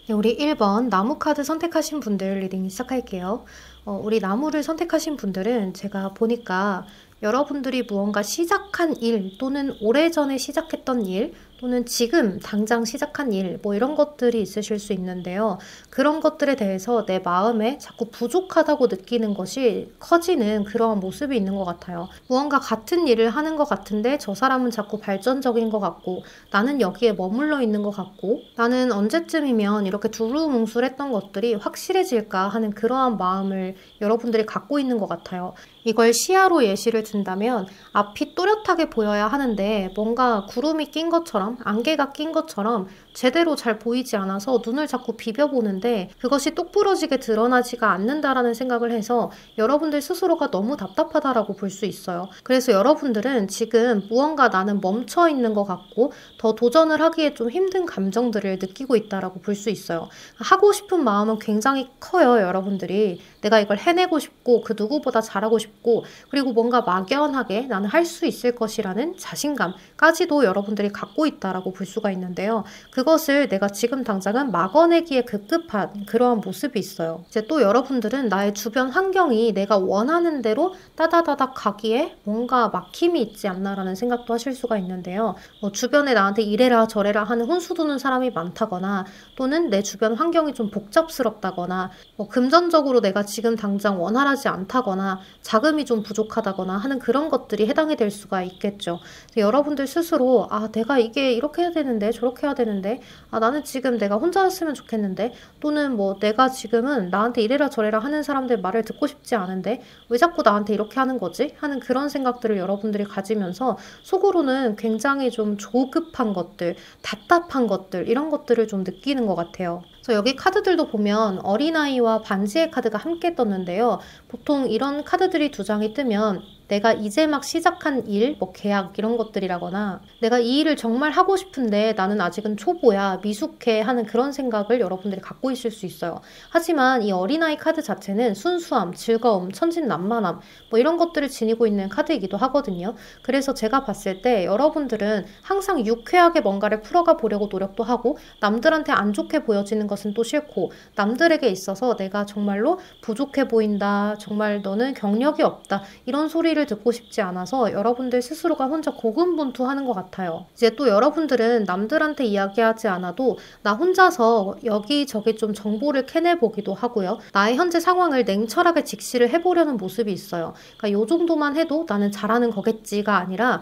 네, 우리 1번 나무 카드 선택하신 분들 리딩 시작할게요. 우리 나무를 선택하신 분들은 제가 보니까 여러분들이 무언가 시작한 일 또는 오래전에 시작했던 일 또는 지금 당장 시작한 일 뭐 이런 것들이 있으실 수 있는데요. 그런 것들에 대해서 내 마음에 자꾸 부족하다고 느끼는 것이 커지는 그러한 모습이 있는 것 같아요. 무언가 같은 일을 하는 것 같은데 저 사람은 자꾸 발전적인 것 같고 나는 여기에 머물러 있는 것 같고 나는 언제쯤이면 이렇게 두루뭉술했던 것들이 확실해질까 하는 그러한 마음을 여러분들이 갖고 있는 것 같아요. 이걸 시야로 예시를 든다면 앞이 또렷하게 보여야 하는데 뭔가 구름이 낀 것처럼 안개가 낀 것처럼 제대로 잘 보이지 않아서 눈을 자꾸 비벼보는데 그것이 똑부러지게 드러나지가 않는다라는 생각을 해서 여러분들 스스로가 너무 답답하다라고 볼 수 있어요. 그래서 여러분들은 지금 무언가 나는 멈춰 있는 것 같고 더 도전을 하기에 좀 힘든 감정들을 느끼고 있다라고 볼 수 있어요. 하고 싶은 마음은 굉장히 커요, 여러분들이. 내가 이걸 해내고 싶고 그 누구보다 잘하고 싶고 그리고 뭔가 막연하게 나는 할 수 있을 것이라는 자신감까지도 여러분들이 갖고 있다라고 볼 수가 있는데요. 그것을 내가 지금 당장은 막아내기에 급급한 그러한 모습이 있어요. 이제 또 여러분들은 나의 주변 환경이 내가 원하는 대로 따다다닥 가기에 뭔가 막힘이 있지 않나라는 생각도 하실 수가 있는데요. 주변에 나한테 이래라 저래라 하는 혼수 두는 사람이 많다거나 또는 내 주변 환경이 좀 복잡스럽다거나 금전적으로 내가 지금 당장 원활하지 않다거나 자금이 좀 부족하다거나 하는 그런 것들이 해당이 될 수가 있겠죠. 여러분들 스스로 내가 이게 이렇게 해야 되는데 저렇게 해야 되는데 나는 지금 내가 혼자였으면 좋겠는데 또는 내가 지금은 나한테 이래라 저래라 하는 사람들 말을 듣고 싶지 않은데 왜 자꾸 나한테 이렇게 하는 거지? 하는 그런 생각들을 여러분들이 가지면서 속으로는 굉장히 좀 조급한 것들, 답답한 것들 이런 것들을 좀 느끼는 것 같아요. 그래서 여기 카드들도 보면 어린아이와 반지의 카드가 함께 떴는데요. 보통 이런 카드들이 두 장이 뜨면 내가 이제 막 시작한 일, 계약 이런 것들이라거나 내가 이 일을 정말 하고 싶은데 나는 아직은 초보야, 미숙해 하는 그런 생각을 여러분들이 갖고 있을 수 있어요. 하지만 이 어린아이 카드 자체는 순수함, 즐거움, 천진난만함 이런 것들을 지니고 있는 카드이기도 하거든요. 그래서 제가 봤을 때 여러분들은 항상 유쾌하게 뭔가를 풀어가 보려고 노력도 하고 남들한테 안 좋게 보여지는 것은 또 싫고 남들에게 있어서 내가 정말로 부족해 보인다, 정말 너는 경력이 없다 이런 소리를 듣고 싶지 않아서 여러분들 스스로가 혼자 고군분투하는 것 같아요. 이제 또 여러분들은 남들한테 이야기하지 않아도 나 혼자서 여기저기 좀 정보를 캐내보기도 하고요. 나의 현재 상황을 냉철하게 직시를 해보려는 모습이 있어요. 그러니까 요 정도만 해도 나는 잘하는 거겠지가 아니라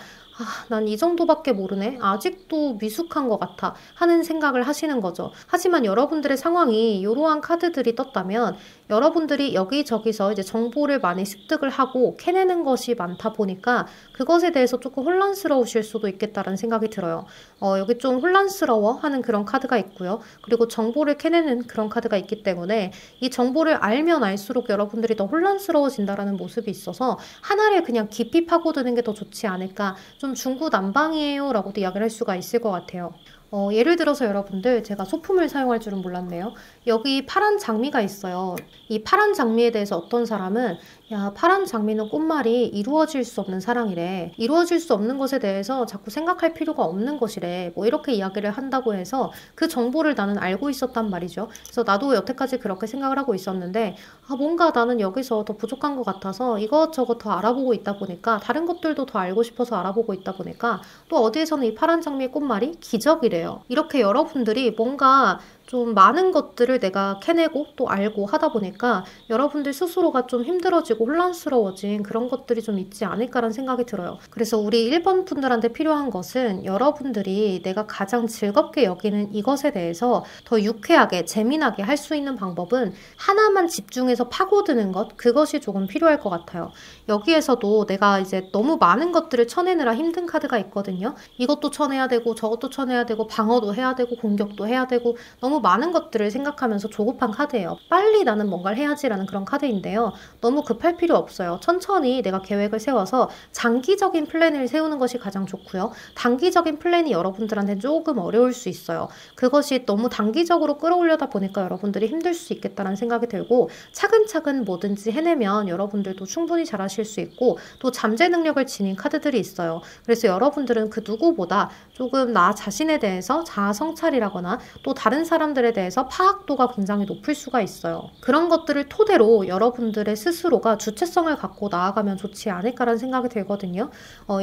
난 이 정도밖에 모르네. 아직도 미숙한 것 같아. 하는 생각을 하시는 거죠. 하지만 여러분들의 상황이 이러한 카드들이 떴다면 여러분들이 여기저기서 이제 정보를 많이 습득을 하고 캐내는 것이 많다 보니까 그것에 대해서 조금 혼란스러우실 수도 있겠다라는 생각이 들어요. 여기 좀 혼란스러워 하는 그런 카드가 있고요. 그리고 정보를 캐내는 그런 카드가 있기 때문에 이 정보를 알면 알수록 여러분들이 더 혼란스러워진다라는 모습이 있어서 하나를 그냥 깊이 파고드는 게 더 좋지 않을까. 좀 중구난방이에요 라고도 이야기를 할 수가 있을 것 같아요. 예를 들어서 여러분들 제가 소품을 사용할 줄은 몰랐네요. 여기 파란 장미가 있어요. 이 파란 장미에 대해서 어떤 사람은 파란 장미는 꽃말이 이루어질 수 없는 사랑이래. 이루어질 수 없는 것에 대해서 자꾸 생각할 필요가 없는 것이래. 이렇게 이야기를 한다고 해서 그 정보를 나는 알고 있었단 말이죠. 그래서 나도 여태까지 그렇게 생각을 하고 있었는데 뭔가 나는 여기서 더 부족한 것 같아서 이것저것 더 알아보고 있다 보니까 다른 것들도 더 알고 싶어서 알아보고 있다 보니까 또 어디에서는 이 파란 장미의 꽃말이 기적이래요. 이렇게 여러분들이 뭔가 좀 많은 것들을 내가 캐내고 또 알고 하다 보니까 여러분들 스스로가 좀 힘들어지고 혼란스러워진 그런 것들이 좀 있지 않을까라는 생각이 들어요. 그래서 우리 1번 분들한테 필요한 것은 여러분들이 내가 가장 즐겁게 여기는 이것에 대해서 더 유쾌하게 재미나게 할 수 있는 방법은 하나만 집중해서 파고드는 것, 그것이 조금 필요할 것 같아요. 여기에서도 내가 이제 너무 많은 것들을 쳐내느라 힘든 카드가 있거든요. 이것도 쳐내야 되고 저것도 쳐내야 되고 방어도 해야 되고 공격도 해야 되고 너무 많은 것들을 생각하면서 조급한 카드예요. 빨리 나는 뭔가를 해야지라는 그런 카드인데요. 너무 급할 필요 없어요. 천천히 내가 계획을 세워서 장기적인 플랜을 세우는 것이 가장 좋고요. 단기적인 플랜이 여러분들한테 조금 어려울 수 있어요. 그것이 너무 단기적으로 끌어올려다 보니까 여러분들이 힘들 수 있겠다는 생각이 들고 차근차근 뭐든지 해내면 여러분들도 충분히 잘하실 수 있고 또 잠재 능력을 지닌 카드들이 있어요. 그래서 여러분들은 그 누구보다 조금 나 자신에 대해서 자아 성찰이라거나 또 다른 사람 사람들에 대해서 파악도가 굉장히 높을 수가 있어요. 그런 것들을 토대로 여러분들의 스스로가 주체성을 갖고 나아가면 좋지 않을까라는 생각이 들거든요.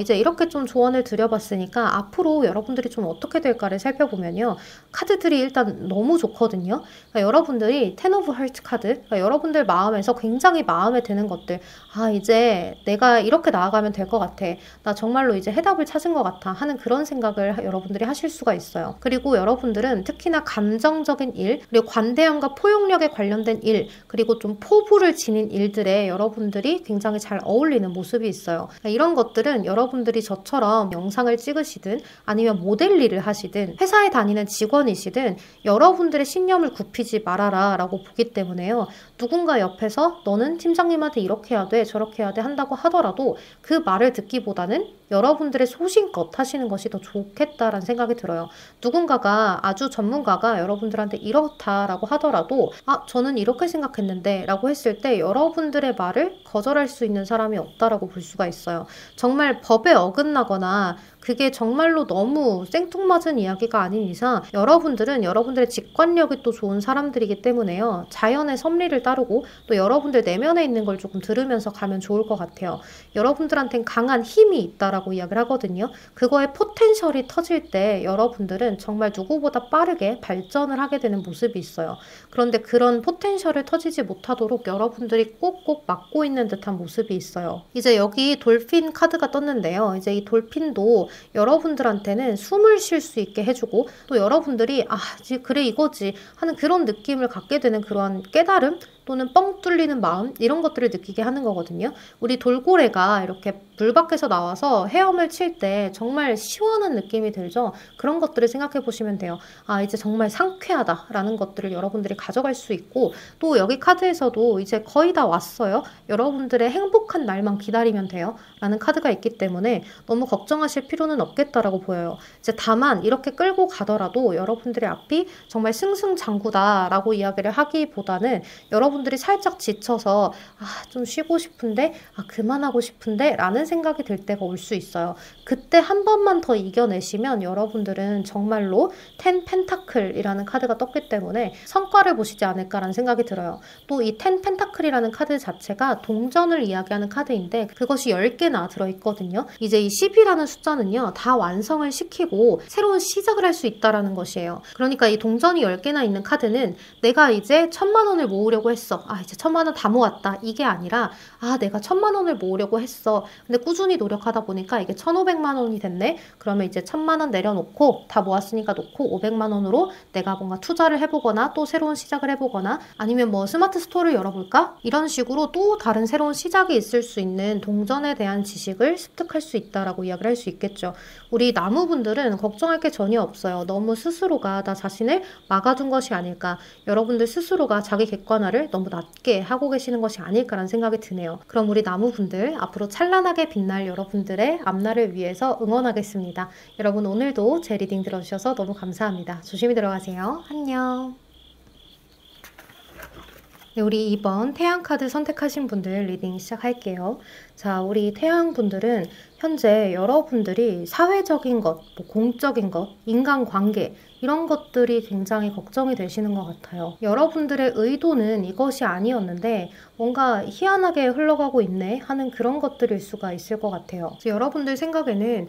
이제 이렇게 좀 조언을 드려봤으니까 앞으로 여러분들이 좀 어떻게 될까를 살펴보면요. 카드들이 일단 너무 좋거든요. 그러니까 여러분들이 텐 오브 하트 카드, 그러니까 여러분들 마음에서 굉장히 마음에 드는 것들, 이제 내가 이렇게 나아가면 될 것 같아. 나 정말로 이제 해답을 찾은 것 같아 하는 그런 생각을 여러분들이 하실 수가 있어요. 그리고 여러분들은 특히나 감정적인 일, 그리고 관대함과 포용력에 관련된 일, 그리고 좀 포부를 지닌 일들에 여러분들이 굉장히 잘 어울리는 모습이 있어요. 그러니까 이런 것들은 여러분들이 저처럼 영상을 찍으시든 아니면 모델 일을 하시든 회사에 다니는 직원이시든 여러분들의 신념을 굽히지 말아라 라고 보기 때문에요. 누군가 옆에서 너는 팀장님한테 이렇게 해야 돼 저렇게 해야 돼 한다고 하더라도 그 말을 듣기보다는 여러분들의 소신껏 하시는 것이 더 좋겠다라는 생각이 들어요. 누군가가 아주 전문가가 여러분들한테 이렇다라고 하더라도 저는 이렇게 생각했는데 라고 했을 때 여러분들의 말을 거절할 수 있는 사람이 없다라고 볼 수가 있어요. 정말 법에 어긋나거나 그게 정말로 너무 생뚱맞은 이야기가 아닌 이상 여러분들은 여러분들의 직관력이 또 좋은 사람들이기 때문에요. 자연의 섭리를 따르고 또 여러분들 내면에 있는 걸 조금 들으면서 가면 좋을 것 같아요. 여러분들한테는 강한 힘이 있다라고 이야기를 하거든요. 그거의 포텐셜이 터질 때 여러분들은 정말 누구보다 빠르게 발전을 하게 되는 모습이 있어요. 그런데 그런 포텐셜을 터지지 못하도록 여러분들이 꼭꼭 막고 있는 듯한 모습이 있어요. 이제 여기 돌핀 카드가 떴는데요. 이제 이 돌핀도 여러분들한테는 숨을 쉴 수 있게 해주고 또 여러분들이 그래 이거지 하는 그런 느낌을 갖게 되는 그런 깨달음 또는 뻥 뚫리는 마음 이런 것들을 느끼게 하는 거거든요. 우리 돌고래가 이렇게 물 밖에서 나와서 헤엄을 칠 때 정말 시원한 느낌이 들죠. 그런 것들을 생각해 보시면 돼요. 이제 정말 상쾌하다라는 것들을 여러분들이 가져갈 수 있고 또 여기 카드에서도 이제 거의 다 왔어요. 여러분들의 행복한 날만 기다리면 돼요. 라는 카드가 있기 때문에 너무 걱정하실 필요는 없겠다라고 보여요. 이제 다만 이렇게 끌고 가더라도 여러분들의 앞이 정말 승승장구다라고 이야기를 하기보다는 여러분들이 살짝 지쳐서 좀 쉬고 싶은데 그만하고 싶은데 라는 생각이 들 때가 올 수 있어요. 그때 한 번만 더 이겨내시면 여러분들은 정말로 10 펜타클이라는 카드가 떴기 때문에 성과를 보시지 않을까라는 생각이 들어요. 또 이 10 펜타클이라는 카드 자체가 동전을 이야기하는 카드인데 그것이 10개나 들어있거든요. 이제 이 10이라는 숫자는요. 다 완성을 시키고 새로운 시작을 할 수 있다라는 것이에요. 그러니까 이 동전이 10개나 있는 카드는 내가 이제 1000만 원을 모으려고 했어. 이제 1000만 원 다 모았다. 이게 아니라 내가 1000만 원을 모으려고 했어. 근데 꾸준히 노력하다 보니까 이게 1500만 원이 됐네. 그러면 이제 1000만 원 내려놓고 다 모았으니까 놓고 500만 원으로 내가 뭔가 투자를 해보거나 또 새로운 시작을 해보거나 아니면 뭐 스마트 스토어를 열어볼까? 이런 식으로 또 다른 새로운 시작이 있을 수 있는 동전에 대한 지식을 습득할 수 있다라고 이야기를 할 수 있겠죠. 우리 나무분들은 걱정할 게 전혀 없어요. 너무 스스로가 나 자신을 막아둔 것이 아닐까. 여러분들 스스로가 자기 객관화를 너무 낮게 하고 계시는 것이 아닐까라는 생각이 드네요. 그럼 우리 나무분들 앞으로 찬란하게 빛날 여러분들의 앞날을 위해서 응원하겠습니다. 여러분 오늘도 제 리딩 들어주셔서 너무 감사합니다. 조심히 들어가세요. 안녕. 네, 우리 이번 태양카드 선택하신 분들 리딩 시작할게요. 자, 우리 태양분들은 현재 여러분들이 사회적인 것, 공적인 것, 인간관계 이런 것들이 굉장히 걱정이 되시는 것 같아요. 여러분들의 의도는 이것이 아니었는데 뭔가 희한하게 흘러가고 있네 하는 그런 것들일 수가 있을 것 같아요. 여러분들 생각에는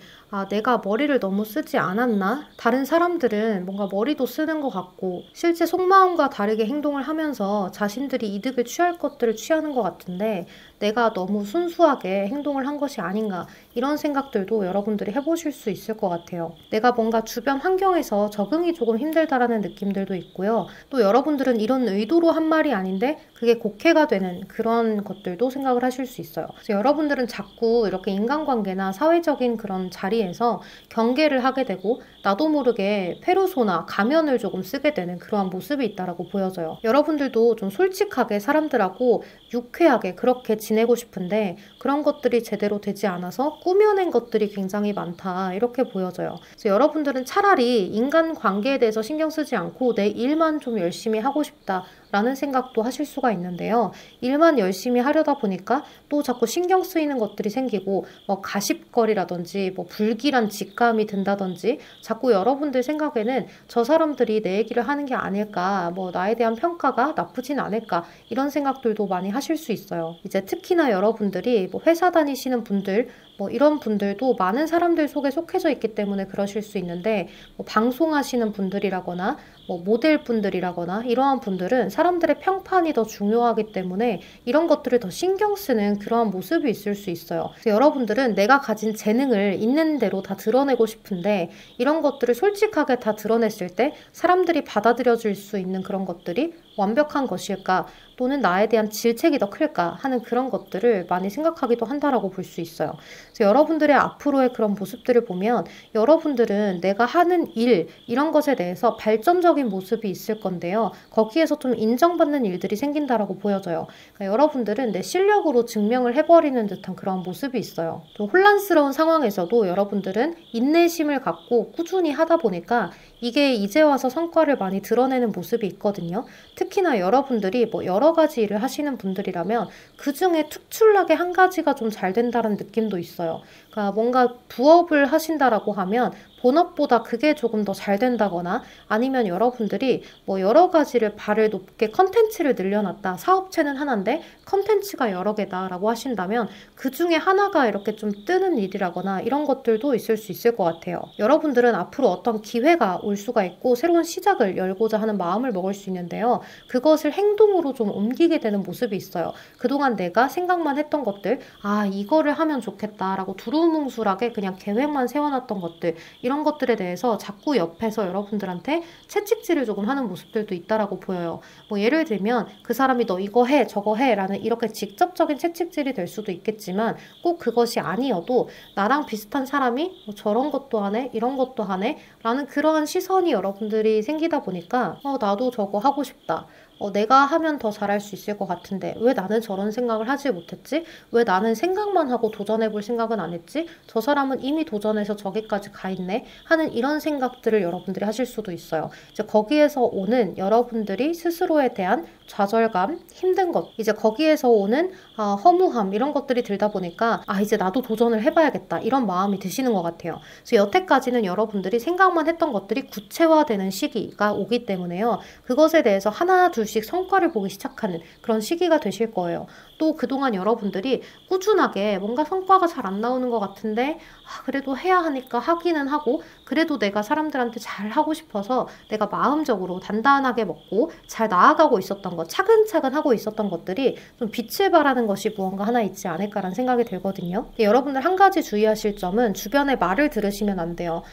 내가 머리를 너무 쓰지 않았나? 다른 사람들은 뭔가 머리도 쓰는 것 같고 실제 속마음과 다르게 행동을 하면서 자신들이 이득을 취할 것들을 취하는 것 같은데 내가 너무 순수하게 행동을 한 것이 아닌가 이런 생각들도 여러분들이 해보실 수 있을 것 같아요. 내가 뭔가 주변 환경에서 적응이 조금 힘들다라는 느낌들도 있고요. 또 여러분들은 이런 의도로 한 말이 아닌데 그게 곡해가 되는 그런 것들도 생각을 하실 수 있어요. 그래서 여러분들은 자꾸 이렇게 인간관계나 사회적인 그런 자리에서 경계를 하게 되고 나도 모르게 페르소나, 가면을 조금 쓰게 되는 그러한 모습이 있다라고 보여져요. 여러분들도 좀 솔직하게 사람들하고 유쾌하게 그렇게 지내고 싶은데 그런 것들이 제대로 되지 않아서 꾸며낸 것들이 굉장히 많다 이렇게 보여져요. 그래서 여러분들은 차라리 인간관계에 대해서 신경 쓰지 않고 내 일만 좀 열심히 하고 싶다 라는 생각도 하실 수가 있는데요. 일만 열심히 하려다 보니까 또 자꾸 신경 쓰이는 것들이 생기고 가십거리라든지 불길한 직감이 든다든지 자꾸 여러분들 생각에는 저 사람들이 내 얘기를 하는 게 아닐까, 뭐 나에 대한 평가가 나쁘진 않을까, 이런 생각들도 많이 하실 수 있어요. 이제 특히나 여러분들이 뭐 회사 다니시는 분들, 뭐 이런 분들도 많은 사람들 속에 속해져 있기 때문에 그러실 수 있는데, 뭐 방송하시는 분들이라거나 뭐 모델 분들이라거나 이러한 분들은 사람들의 평판이 더 중요하기 때문에 이런 것들을 더 신경 쓰는 그러한 모습이 있을 수 있어요. 그래서 여러분들은 내가 가진 재능을 있는 대로 다 드러내고 싶은데, 이런 것들을 솔직하게 다 드러냈을 때 사람들이 받아들여 줄 수 있는 그런 것들이 완벽한 것일까, 또는 나에 대한 질책이 더 클까 하는 그런 것들을 많이 생각하기도 한다라고 볼 수 있어요. 그래서 여러분들의 앞으로의 그런 모습들을 보면 여러분들은 내가 하는 일, 이런 것에 대해서 발전적인 모습이 있을 건데요. 거기에서 좀 인정받는 일들이 생긴다라고 보여져요. 그러니까 여러분들은 내 실력으로 증명을 해버리는 듯한 그런 모습이 있어요. 좀 혼란스러운 상황에서도 여러분들은 인내심을 갖고 꾸준히 하다 보니까 이게 이제 와서 성과를 많이 드러내는 모습이 있거든요. 특히나 여러분들이 뭐 여러 가지 일을 하시는 분들이라면 그 중에 특출나게 한 가지가 좀 잘 된다는 느낌도 있어요. 그러니까 뭔가 부업을 하신다라고 하면 본업보다 그게 조금 더 잘 된다거나, 아니면 여러분들이 뭐 여러 가지를 발을 높게 컨텐츠를 늘려놨다. 사업체는 하나인데 컨텐츠가 여러 개다라고 하신다면 그 중에 하나가 이렇게 좀 뜨는 일이라거나 이런 것들도 있을 수 있을 것 같아요. 여러분들은 앞으로 어떤 기회가 올 수가 있고 새로운 시작을 열고자 하는 마음을 먹을 수 있는데요. 그것을 행동으로 좀 옮기게 되는 모습이 있어요. 그동안 내가 생각만 했던 것들, 아 이거를 하면 좋겠다라고 두루뭉술하게 그냥 계획만 세워놨던 것들, 이런 것들에 대해서 자꾸 옆에서 여러분들한테 채찍질을 조금 하는 모습들도 있다라고 보여요. 뭐 예를 들면 그 사람이 너 이거 해 저거 해 라는 이렇게 직접적인 채찍질이 될 수도 있겠지만, 꼭 그것이 아니어도 나랑 비슷한 사람이 뭐 저런 것도 하네 이런 것도 하네 라는 그러한 시선이 여러분들이 생기다 보니까 나도 저거 하고 싶다. 내가 하면 더 잘할 수 있을 것 같은데 왜 나는 저런 생각을 하지 못했지? 왜 나는 생각만 하고 도전해볼 생각은 안 했지? 저 사람은 이미 도전해서 저기까지 가 있네? 하는 이런 생각들을 여러분들이 하실 수도 있어요. 이제 거기에서 오는 여러분들이 스스로에 대한 좌절감, 힘든 것, 이제 거기에서 오는 허무함, 이런 것들이 들다 보니까 이제 나도 도전을 해봐야겠다 이런 마음이 드시는 것 같아요. 그래서 여태까지는 여러분들이 생각만 했던 것들이 구체화되는 시기가 오기 때문에요. 그것에 대해서 하나 둘씩 성과를 보기 시작하는 그런 시기가 되실 거예요. 또 그동안 여러분들이 꾸준하게 뭔가 성과가 잘 안 나오는 것 같은데 그래도 해야 하니까 하기는 하고, 그래도 내가 사람들한테 잘 하고 싶어서 내가 마음적으로 단단하게 먹고 잘 나아가고 있었던 것, 차근차근 하고 있었던 것들이 좀 빛을 발하는 것이 무언가 하나 있지 않을까라는 생각이 들거든요. 여러분들 한 가지 주의하실 점은 주변의 말을 들으시면 안 돼요.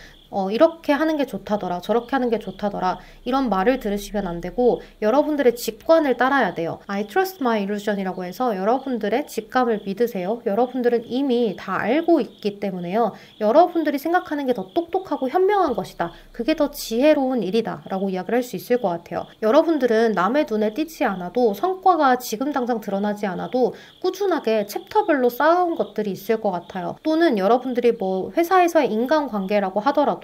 이렇게 하는 게 좋다더라, 저렇게 하는 게 좋다더라, 이런 말을 들으시면 안 되고 여러분들의 직관을 따라야 돼요. I trust my illusion이라고 해서 여러분들의 직감을 믿으세요. 여러분들은 이미 다 알고 있기 때문에요. 여러분들이 생각하는 게 더 똑똑하고 현명한 것이다. 그게 더 지혜로운 일이다 라고 이야기를 할 수 있을 것 같아요. 여러분들은 남의 눈에 띄지 않아도, 성과가 지금 당장 드러나지 않아도 꾸준하게 챕터별로 쌓아온 것들이 있을 것 같아요. 또는 여러분들이 뭐 회사에서의 인간관계라고 하더라도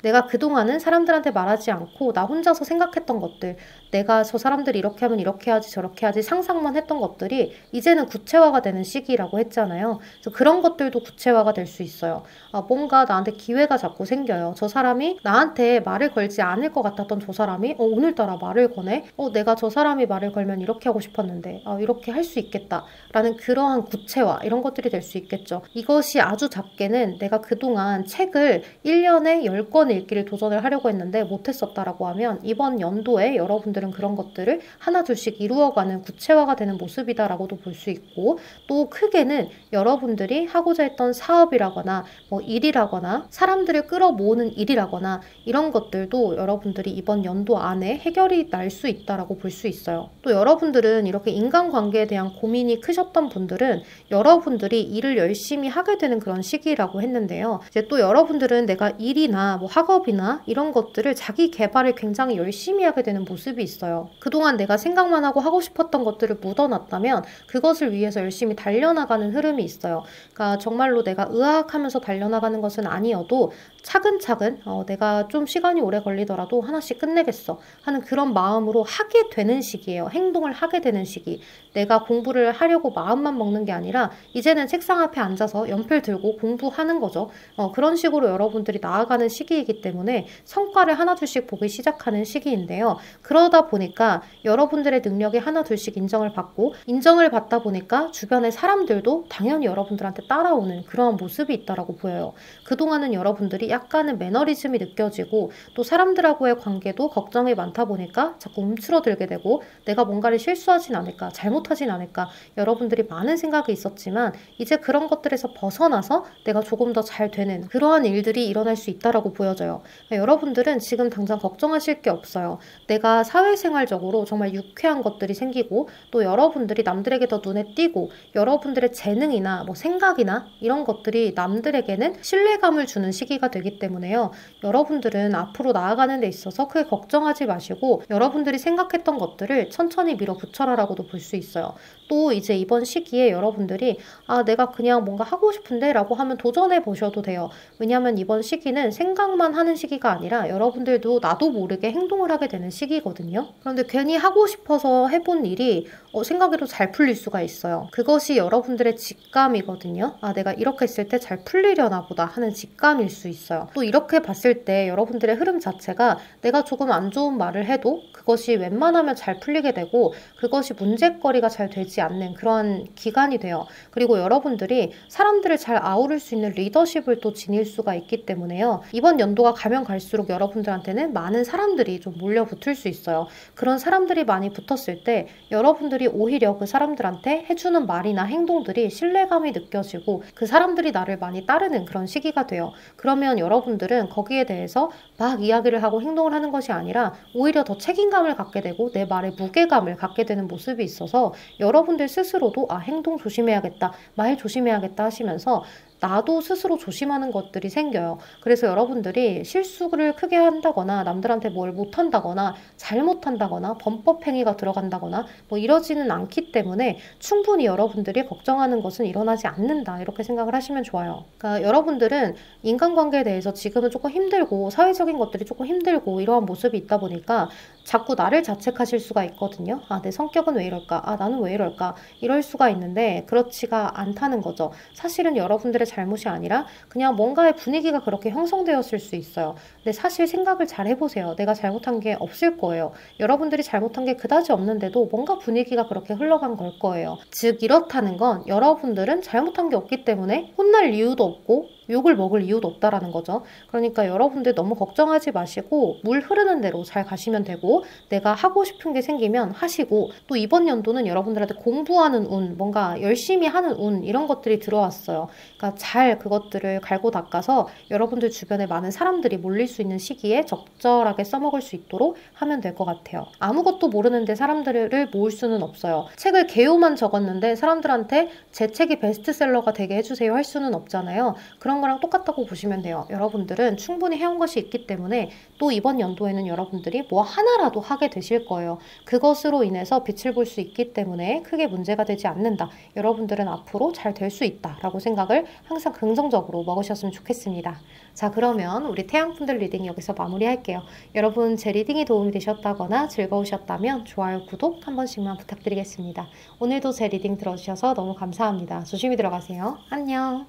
내가 그동안은 사람들한테 말하지 않고 나 혼자서 생각했던 것들, 내가 저 사람들이 이렇게 하면 이렇게 하지 저렇게 하지 상상만 했던 것들이 이제는 구체화가 되는 시기라고 했잖아요. 그래서 그런 것들도 구체화가 될 수 있어요. 뭔가 나한테 기회가 자꾸 생겨요. 저 사람이 나한테 말을 걸지 않을 것 같았던 저 사람이 오늘따라 말을 거네. 내가 저 사람이 말을 걸면 이렇게 하고 싶었는데 이렇게 할 수 있겠다 라는 그러한 구체화, 이런 것들이 될 수 있겠죠. 이것이 아주 작게는 내가 그동안 책을 1년에 10권 읽기를 도전을 하려고 했는데 못했었다라고 하면, 이번 연도에 여러분들은 그런 것들을 하나 둘씩 이루어가는 구체화가 되는 모습이다라고도 볼 수 있고, 또 크게는 여러분들이 하고자 했던 사업이라거나 뭐 일이라거나 사람들을 끌어모으는 일이라거나 이런 것들도 여러분들이 이번 연도 안에 해결이 날 수 있다라고 볼 수 있어요. 또 여러분들은 이렇게 인간관계에 대한 고민이 크셨던 분들은 여러분들이 일을 열심히 하게 되는 그런 시기라고 했는데요. 이제 또 여러분들은 내가 일이나 뭐 학업이나 이런 것들을 자기 개발을 굉장히 열심히 하게 되는 모습이 있어요. 그동안 내가 생각만 하고 싶었던 것들을 묻어놨다면 그것을 위해서 열심히 달려나가는 흐름이 있어요. 그러니까 정말로 내가 의아하면서 달려나가는 것은 아니어도 차근차근 내가 좀 시간이 오래 걸리더라도 하나씩 끝내겠어 하는 그런 마음으로 하게 되는 시기예요. 행동을 하게 되는 시기. 내가 공부를 하려고 마음만 먹는 게 아니라 이제는 책상 앞에 앉아서 연필 들고 공부하는 거죠. 그런 식으로 여러분들이 나아가는 성장하는 시기이기 때문에 성과를 하나둘씩 보기 시작하는 시기인데요. 그러다 보니까 여러분들의 능력이 하나둘씩 인정을 받고 인정을 받다 보니까 주변의 사람들도 당연히 여러분들한테 따라오는 그러한 모습이 있다라고 보여요. 그동안은 여러분들이 약간은 매너리즘이 느껴지고 또 사람들하고의 관계도 걱정이 많다 보니까 자꾸 움츠러들게 되고 내가 뭔가를 실수하진 않을까, 잘못하진 않을까 여러분들이 많은 생각이 있었지만 이제 그런 것들에서 벗어나서 내가 조금 더 잘 되는 그러한 일들이 일어날 수 있다라고 보여져요. 여러분들은 지금 당장 걱정하실 게 없어요. 내가 사회생활적으로 정말 유쾌한 것들이 생기고 또 여러분들이 남들에게 더 눈에 띄고 여러분들의 재능이나 뭐 생각이나 이런 것들이 남들에게는 신뢰감을 주는 시기가 되기 때문에요. 여러분들은 앞으로 나아가는 데 있어서 크게 걱정하지 마시고 여러분들이 생각했던 것들을 천천히 밀어붙여라라고도 볼 수 있어요. 또 이제 이번 시기에 여러분들이 내가 그냥 뭔가 하고 싶은데 라고 하면 도전해 보셔도 돼요. 왜냐하면 이번 시기는 생각만 하는 시기가 아니라 여러분들도 나도 모르게 행동을 하게 되는 시기거든요. 그런데 괜히 하고 싶어서 해본 일이 생각외로 잘 풀릴 수가 있어요. 그것이 여러분들의 직감이거든요. 내가 이렇게 했을 때 잘 풀리려나 보다 하는 직감일 수 있어요. 또 이렇게 봤을 때 여러분들의 흐름 자체가 내가 조금 안 좋은 말을 해도 그것이 웬만하면 잘 풀리게 되고 그것이 문제거리가 잘 되지 않는 그런 기간이 돼요. 그리고 여러분들이 사람들을 잘 아우를 수 있는 리더십을 또 지닐 수가 있기 때문에요. 이번 연도가 가면 갈수록 여러분들한테는 많은 사람들이 좀 몰려붙을 수 있어요. 그런 사람들이 많이 붙었을 때 여러분들이 오히려 그 사람들한테 해주는 말이나 행동들이 신뢰감이 느껴지고 그 사람들이 나를 많이 따르는 그런 시기가 돼요. 그러면 여러분들은 거기에 대해서 막 이야기를 하고 행동을 하는 것이 아니라 오히려 더 책임감을 갖게 되고 내 말에 무게감을 갖게 되는 모습이 있어서 여러분들 스스로도 행동 조심해야겠다, 말 조심해야겠다 하시면서 나도 스스로 조심하는 것들이 생겨요. 그래서 여러분들이 실수를 크게 한다거나 남들한테 뭘 못한다거나 잘못한다거나 범법행위가 들어간다거나 뭐 이러지는 않기 때문에 충분히 여러분들이 걱정하는 것은 일어나지 않는다 이렇게 생각을 하시면 좋아요. 그러니까 여러분들은 인간관계에 대해서 지금은 조금 힘들고 사회적인 것들이 조금 힘들고 이러한 모습이 있다 보니까 자꾸 나를 자책하실 수가 있거든요. 내 성격은 왜 이럴까? 나는 왜 이럴까? 이럴 수가 있는데 그렇지가 않다는 거죠. 사실은 여러분들의 잘못이 아니라 그냥 뭔가의 분위기가 그렇게 형성되었을 수 있어요. 근데 사실 생각을 잘 해보세요. 내가 잘못한 게 없을 거예요. 여러분들이 잘못한 게 그다지 없는데도 뭔가 분위기가 그렇게 흘러간 걸 거예요. 즉 이렇다는 건 여러분들은 잘못한 게 없기 때문에 혼날 이유도 없고 욕을 먹을 이유도 없다라는 거죠. 그러니까 여러분들 너무 걱정하지 마시고 물 흐르는 대로 잘 가시면 되고 내가 하고 싶은 게 생기면 하시고 또 이번 연도는 여러분들한테 공부하는 운, 뭔가 열심히 하는 운 이런 것들이 들어왔어요. 그러니까 잘 그것들을 갈고 닦아서 여러분들 주변에 많은 사람들이 몰릴 수 있는 시기에 적절하게 써먹을 수 있도록 하면 될 것 같아요. 아무것도 모르는데 사람들을 모을 수는 없어요. 책을 개요만 적었는데 사람들한테 제 책이 베스트셀러가 되게 해주세요 할 수는 없잖아요. 그런 거랑 똑같다고 보시면 돼요. 여러분들은 충분히 해온 것이 있기 때문에 또 이번 연도에는 여러분들이 뭐 하나라도 하게 되실 거예요. 그것으로 인해서 빛을 볼 수 있기 때문에 크게 문제가 되지 않는다. 여러분들은 앞으로 잘 될 수 있다라고 생각을 항상 긍정적으로 먹으셨으면 좋겠습니다. 자, 그러면 우리 태양분들 리딩 여기서 마무리할게요. 여러분 제 리딩이 도움이 되셨다거나 즐거우셨다면 좋아요, 구독 한 번씩만 부탁드리겠습니다. 오늘도 제 리딩 들어주셔서 너무 감사합니다. 조심히 들어가세요. 안녕.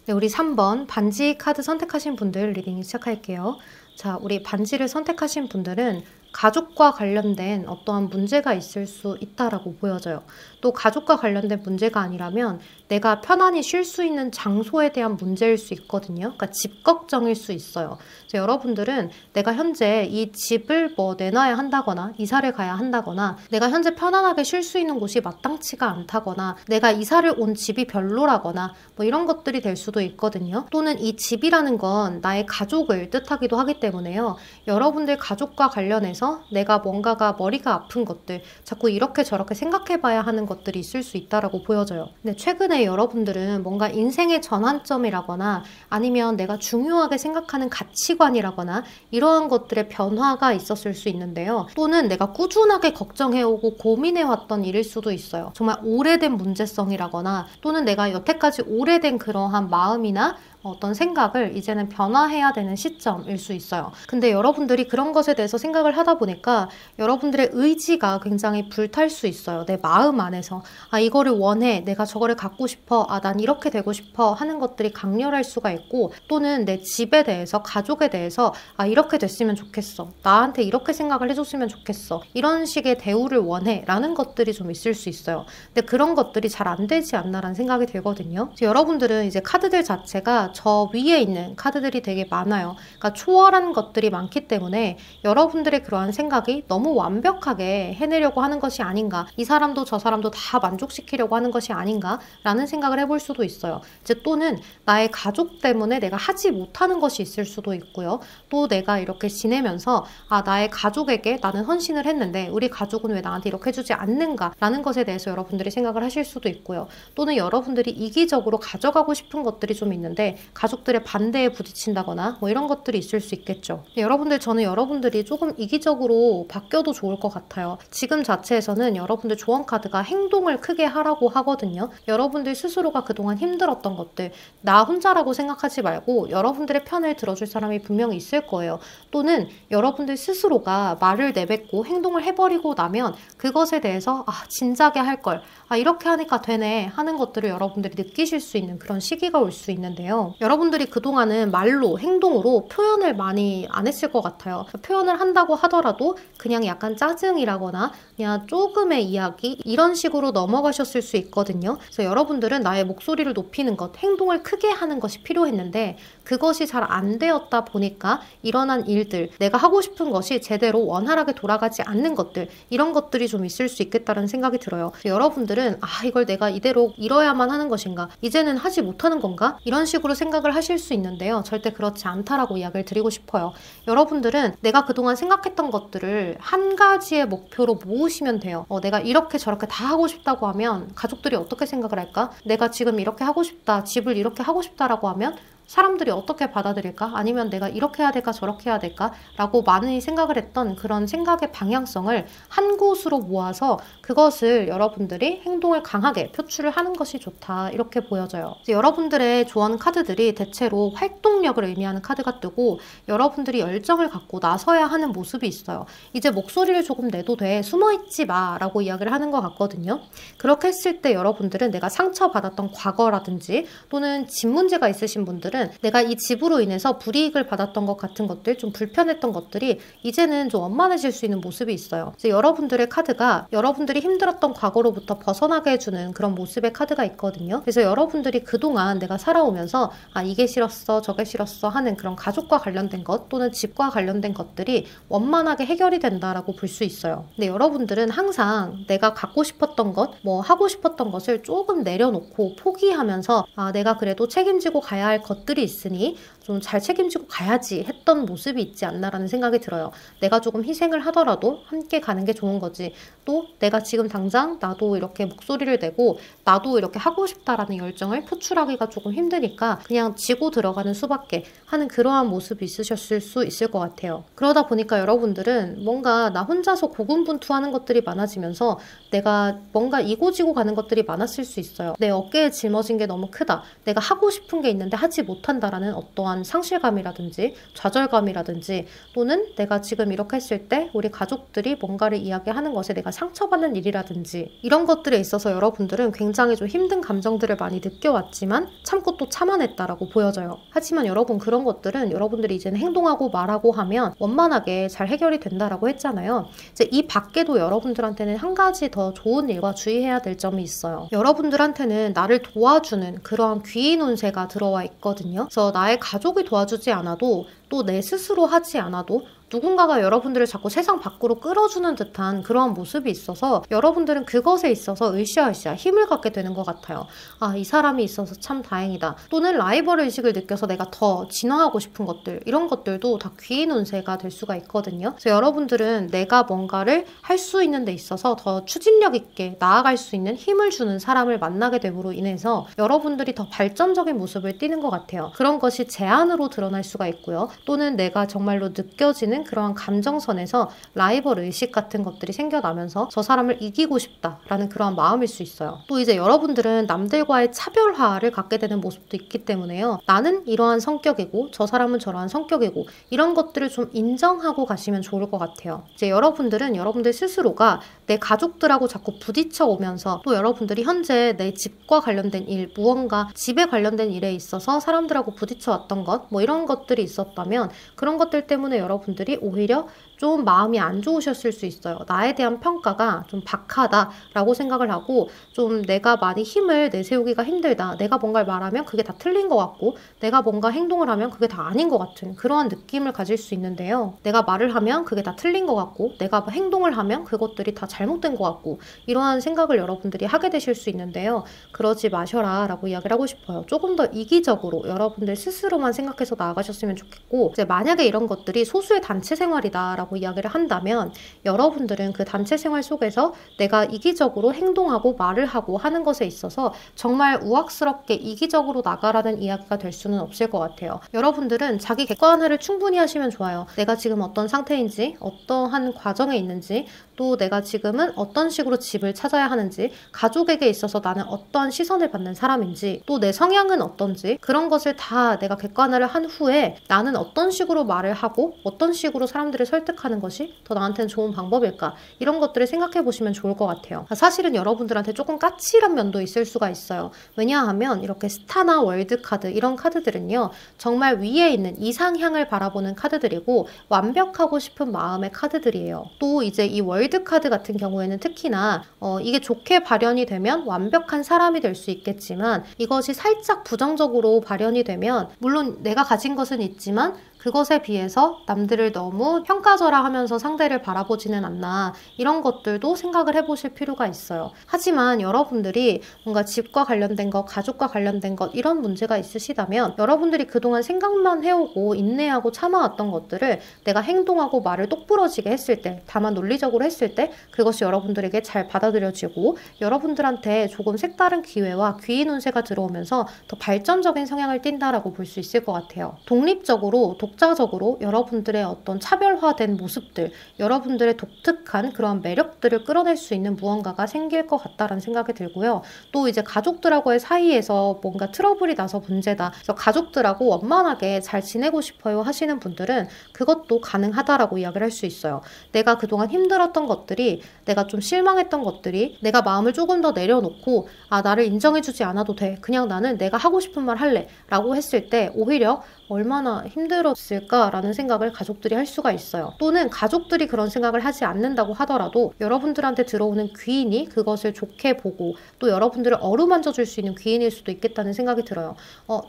네, 우리 3번 반지 카드 선택하신 분들 리딩 시작할게요. 자, 우리 반지를 선택하신 분들은 가족과 관련된 어떠한 문제가 있을 수 있다라고 보여져요. 또 가족과 관련된 문제가 아니라면 내가 편안히 쉴 수 있는 장소에 대한 문제일 수 있거든요. 그러니까 집 걱정일 수 있어요. 그래서 여러분들은 내가 현재 이 집을 뭐 내놔야 한다거나 이사를 가야 한다거나 내가 현재 편안하게 쉴 수 있는 곳이 마땅치가 않다거나 내가 이사를 온 집이 별로라거나 뭐 이런 것들이 될 수도 있거든요. 또는 이 집이라는 건 나의 가족을 뜻하기도 하기 때문에요. 여러분들 가족과 관련해서 내가 뭔가가 머리가 아픈 것들 자꾸 이렇게 저렇게 생각해봐야 하는 것들이 있을 수 있다라고 보여져요. 근데 최근에 여러분들은 뭔가 인생의 전환점이라거나 아니면 내가 중요하게 생각하는 가치관이라거나 이러한 것들의 변화가 있었을 수 있는데요. 또는 내가 꾸준하게 걱정해오고 고민해왔던 일일 수도 있어요. 정말 오래된 문제성이라거나 또는 내가 여태까지 오래된 그러한 마음이나 어떤 생각을 이제는 변화해야 되는 시점일 수 있어요. 근데 여러분들이 그런 것에 대해서 생각을 하다 보니까 여러분들의 의지가 굉장히 불탈 수 있어요. 내 마음 안에서. 아, 이거를 원해. 내가 저거를 갖고 싶어. 아, 난 이렇게 되고 싶어. 하는 것들이 강렬할 수가 있고, 또는 내 집에 대해서, 가족에 대해서 아, 이렇게 됐으면 좋겠어. 나한테 이렇게 생각을 해줬으면 좋겠어. 이런 식의 대우를 원해. 라는 것들이 좀 있을 수 있어요. 근데 그런 것들이 잘 안 되지 않나라는 생각이 들거든요. 여러분들은 이제 카드들 자체가 저 위에 있는 카드들이 되게 많아요. 그러니까 초월한 것들이 많기 때문에 여러분들의 그러한 생각이 너무 완벽하게 해내려고 하는 것이 아닌가, 이 사람도 저 사람도 다 만족시키려고 하는 것이 아닌가 라는 생각을 해볼 수도 있어요. 이제 또는 나의 가족 때문에 내가 하지 못하는 것이 있을 수도 있고요. 또 내가 이렇게 지내면서 아, 나의 가족에게 나는 헌신을 했는데 우리 가족은 왜 나한테 이렇게 해주지 않는가 라는 것에 대해서 여러분들이 생각을 하실 수도 있고요. 또는 여러분들이 이기적으로 가져가고 싶은 것들이 좀 있는데 가족들의 반대에 부딪힌다거나 뭐 이런 것들이 있을 수 있겠죠. 여러분들, 저는 여러분들이 조금 이기적으로 바뀌어도 좋을 것 같아요. 지금 자체에서는 여러분들 조언 카드가 행동을 크게 하라고 하거든요. 여러분들 스스로가 그동안 힘들었던 것들, 나 혼자라고 생각하지 말고 여러분들의 편을 들어줄 사람이 분명히 있을 거예요. 또는 여러분들 스스로가 말을 내뱉고 행동을 해버리고 나면 그것에 대해서 아, 진작에 할 걸, 아, 이렇게 하니까 되네 하는 것들을 여러분들이 느끼실 수 있는 그런 시기가 올 수 있는데요. 여러분들이 그동안은 말로, 행동으로 표현을 많이 안 했을 것 같아요. 표현을 한다고 하더라도 그냥 약간 짜증이라거나 그냥 조금의 이야기, 이런 식으로 넘어가셨을 수 있거든요. 그래서 여러분들은 나의 목소리를 높이는 것, 행동을 크게 하는 것이 필요했는데 그것이 잘 안 되었다 보니까 일어난 일들, 내가 하고 싶은 것이 제대로 원활하게 돌아가지 않는 것들, 이런 것들이 좀 있을 수 있겠다는 생각이 들어요. 여러분들은 아, 이걸 내가 이대로 이뤄야만 하는 것인가? 이제는 하지 못하는 건가? 이런 식으로 생각을 하실 수 있는데요. 절대 그렇지 않다라고 이야기를 드리고 싶어요. 여러분들은 내가 그동안 생각했던 것들을 한 가지의 목표로 모으시면 돼요. 내가 이렇게 저렇게 다 하고 싶다고 하면 가족들이 어떻게 생각을 할까? 내가 지금 이렇게 하고 싶다, 집을 이렇게 하고 싶다라고 하면 사람들이 어떻게 받아들일까? 아니면 내가 이렇게 해야 될까? 저렇게 해야 될까? 라고 많이 생각을 했던 그런 생각의 방향성을 한 곳으로 모아서 그것을 여러분들이 행동을 강하게 표출을 하는 것이 좋다, 이렇게 보여져요. 여러분들의 조언 카드들이 대체로 활동력을 의미하는 카드가 뜨고 여러분들이 열정을 갖고 나서야 하는 모습이 있어요. 이제 목소리를 조금 내도 돼, 숨어있지 마 라고 이야기를 하는 것 같거든요. 그렇게 했을 때 여러분들은 내가 상처받았던 과거라든지 또는 집 문제가 있으신 분들은 내가 이 집으로 인해서 불이익을 받았던 것 같은 것들, 좀 불편했던 것들이 이제는 좀 원만해질 수 있는 모습이 있어요. 이제 여러분들의 카드가 여러분들이 힘들었던 과거로부터 벗어나게 해주는 그런 모습의 카드가 있거든요. 그래서 여러분들이 그동안 내가 살아오면서 아, 이게 싫었어, 저게 싫었어 하는 그런 가족과 관련된 것 또는 집과 관련된 것들이 원만하게 해결이 된다라고 볼 수 있어요. 근데 여러분들은 항상 내가 갖고 싶었던 것, 뭐 하고 싶었던 것을 조금 내려놓고 포기하면서 아, 내가 그래도 책임지고 가야 할 것들이 있으니 좀 잘 책임지고 가야지 했던 모습이 있지 않나라는 생각이 들어요. 내가 조금 희생을 하더라도 함께 가는 게 좋은 거지. 또 내가 지금 당장 나도 이렇게 목소리를 내고 나도 이렇게 하고 싶다라는 열정을 표출하기가 조금 힘드니까 그냥 지고 들어가는 수밖에 하는 그러한 모습이 있으셨을 수 있을 것 같아요. 그러다 보니까 여러분들은 뭔가 나 혼자서 고군분투하는 것들이 많아지면서 내가 뭔가 이고지고 가는 것들이 많았을 수 있어요. 내 어깨에 짊어진 게 너무 크다. 내가 하고 싶은 게 있는데 하지 못한다라는 어떠한 상실감이라든지 좌절감이라든지 또는 내가 지금 이렇게 했을 때 우리 가족들이 뭔가를 이야기하는 것에 내가 상처받는 일이라든지 이런 것들에 있어서 여러분들은 굉장히 좀 힘든 감정들을 많이 느껴왔지만 참고 또 참아냈다라고 보여져요. 하지만 여러분, 그런 것들은 여러분들이 이제는 행동하고 말하고 하면 원만하게 잘 해결이 된다라고 했잖아요. 이제 이 밖에도 여러분들한테는 한 가지 더 좋은 일과 주의해야 될 점이 있어요. 여러분들한테는 나를 도와주는 그러한 귀인 운세가 들어와 있거든요. 그래서 나의 가족이 도와주지 않아도 또 내 스스로 하지 않아도 누군가가 여러분들을 자꾸 세상 밖으로 끌어주는 듯한 그런 모습이 있어서 여러분들은 그것에 있어서 으쌰으쌰 힘을 갖게 되는 것 같아요. 아, 이 사람이 있어서 참 다행이다. 또는 라이벌 의식을 느껴서 내가 더 진화하고 싶은 것들, 이런 것들도 다 귀인 운세가 될 수가 있거든요. 그래서 여러분들은 내가 뭔가를 할 수 있는 데 있어서 더 추진력 있게 나아갈 수 있는 힘을 주는 사람을 만나게 됨으로 인해서 여러분들이 더 발전적인 모습을 띠는 것 같아요. 그런 것이 제안으로 드러날 수가 있고요. 또는 내가 정말로 느껴지는 있는 그러한 감정선에서 라이벌 의식 같은 것들이 생겨나면서 저 사람을 이기고 싶다라는 그러한 마음일 수 있어요. 또 이제 여러분들은 남들과의 차별화를 갖게 되는 모습도 있기 때문에요. 나는 이러한 성격이고 저 사람은 저러한 성격이고 이런 것들을 좀 인정하고 가시면 좋을 것 같아요. 이제 여러분들은 여러분들 스스로가 내 가족들하고 자꾸 부딪혀 오면서 또 여러분들이 현재 내 집과 관련된 일, 무언가 집에 관련된 일에 있어서 사람들하고 부딪혀 왔던 것, 뭐 이런 것들이 있었다면 그런 것들 때문에 여러분들이 오히려 좀 마음이 안 좋으셨을 수 있어요. 나에 대한 평가가 좀 박하다라고 생각을 하고 좀 내가 많이 힘을 내세우기가 힘들다. 내가 뭔가를 말하면 그게 다 틀린 것 같고 내가 뭔가 행동을 하면 그게 다 아닌 것 같은 그러한 느낌을 가질 수 있는데요. 내가 말을 하면 그게 다 틀린 것 같고 내가 행동을 하면 그것들이 다 잘못된 것 같고 이러한 생각을 여러분들이 하게 되실 수 있는데요. 그러지 마셔라 라고 이야기를 하고 싶어요. 조금 더 이기적으로 여러분들 스스로만 생각해서 나아가셨으면 좋겠고 이제 만약에 이런 것들이 소수의 단체 생활이다 라고 이야기를 한다면 여러분들은 그 단체 생활 속에서 내가 이기적으로 행동하고 말을 하고 하는 것에 있어서 정말 우악스럽게 이기적으로 나가라는 이야기가 될 수는 없을 것 같아요. 여러분들은 자기 객관화를 충분히 하시면 좋아요. 내가 지금 어떤 상태인지 어떠한 과정에 있는지 또 내가 지금은 어떤 식으로 집을 찾아야 하는지 가족에게 있어서 나는 어떠한 시선을 받는 사람인지 또 내 성향은 어떤지 그런 것을 다 내가 객관화를 한 후에 나는 어떤 식으로 말을 하고 어떤 식으로 사람들을 설득하는 것이 더 나한테는 좋은 방법일까 이런 것들을 생각해 보시면 좋을 것 같아요. 사실은 여러분들한테 조금 까칠한 면도 있을 수가 있어요. 왜냐하면 이렇게 스타나 월드카드 이런 카드들은요 정말 위에 있는 이상향을 바라보는 카드들이고 완벽하고 싶은 마음의 카드들이에요. 또 이제 이 월드카드 같은 경우에는 특히나 이게 좋게 발현이 되면 완벽한 사람이 될 수 있겠지만 이것이 살짝 부정적으로 발현이 되면 물론 내가 가진 것은 있지만 그것에 비해서 남들을 너무 평가절하하면서 상대를 바라보지는 않나 이런 것들도 생각을 해보실 필요가 있어요. 하지만 여러분들이 뭔가 집과 관련된 것, 가족과 관련된 것 이런 문제가 있으시다면 여러분들이 그동안 생각만 해오고 인내하고 참아왔던 것들을 내가 행동하고 말을 똑부러지게 했을 때 다만 논리적으로 했을 때 그것이 여러분들에게 잘 받아들여지고 여러분들한테 조금 색다른 기회와 귀인 운세가 들어오면서 더 발전적인 성향을 띈다라고 볼 수 있을 것 같아요. 독립적으로 독자적으로 여러분들의 어떤 차별화된 모습들, 여러분들의 독특한 그런 매력들을 끌어낼 수 있는 무언가가 생길 것 같다라는 생각이 들고요. 또 이제 가족들하고의 사이에서 뭔가 트러블이 나서 문제다. 그래서 가족들하고 원만하게 잘 지내고 싶어요 하시는 분들은 그것도 가능하다라고 이야기를 할 수 있어요. 내가 그동안 힘들었던 것들이 내가 좀 실망했던 것들이 내가 마음을 조금 더 내려놓고 나를 인정해주지 않아도 돼. 그냥 나는 내가 하고 싶은 말 할래 라고 했을 때 오히려 얼마나 힘들었을까라는 생각을 가족들이 할 수가 있어요. 또는 가족들이 그런 생각을 하지 않는다고 하더라도 여러분들한테 들어오는 귀인이 그것을 좋게 보고 또 여러분들을 어루만져 줄 수 있는 귀인일 수도 있겠다는 생각이 들어요.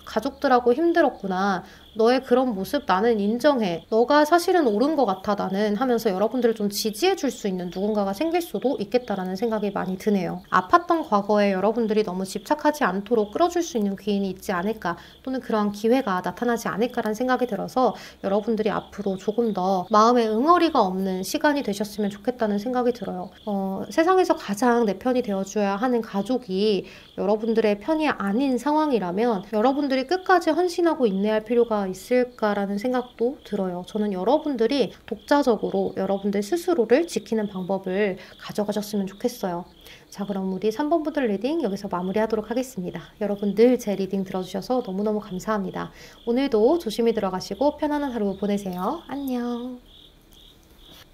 가족들하고 힘들었구나. 너의 그런 모습 나는 인정해. 너가 사실은 옳은 것 같아 나는 하면서 여러분들을 좀 지지해 줄 수 있는 누군가가 생길 수도 있겠다라는 생각이 많이 드네요. 아팠던 과거에 여러분들이 너무 집착하지 않도록 끌어줄 수 있는 귀인이 있지 않을까 또는 그러한 기회가 나타나지 않을까라는 생각이 들어서 여러분들이 앞으로 조금 더 마음에 응어리가 없는 시간이 되셨으면 좋겠다는 생각이 들어요. 세상에서 가장 내 편이 되어줘야 하는 가족이 여러분들의 편이 아닌 상황이라면 여러분들이 끝까지 헌신하고 인내할 필요가 있을까라는 생각도 들어요. 저는 여러분들이 독자적으로 여러분들 스스로를 지키는 방법을 가져가셨으면 좋겠어요. 자, 그럼 우리 3번 분들 리딩 여기서 마무리하도록 하겠습니다. 여러분 늘 제 리딩 들어주셔서 너무너무 감사합니다. 오늘도 조심히 들어가시고 편안한 하루 보내세요. 안녕.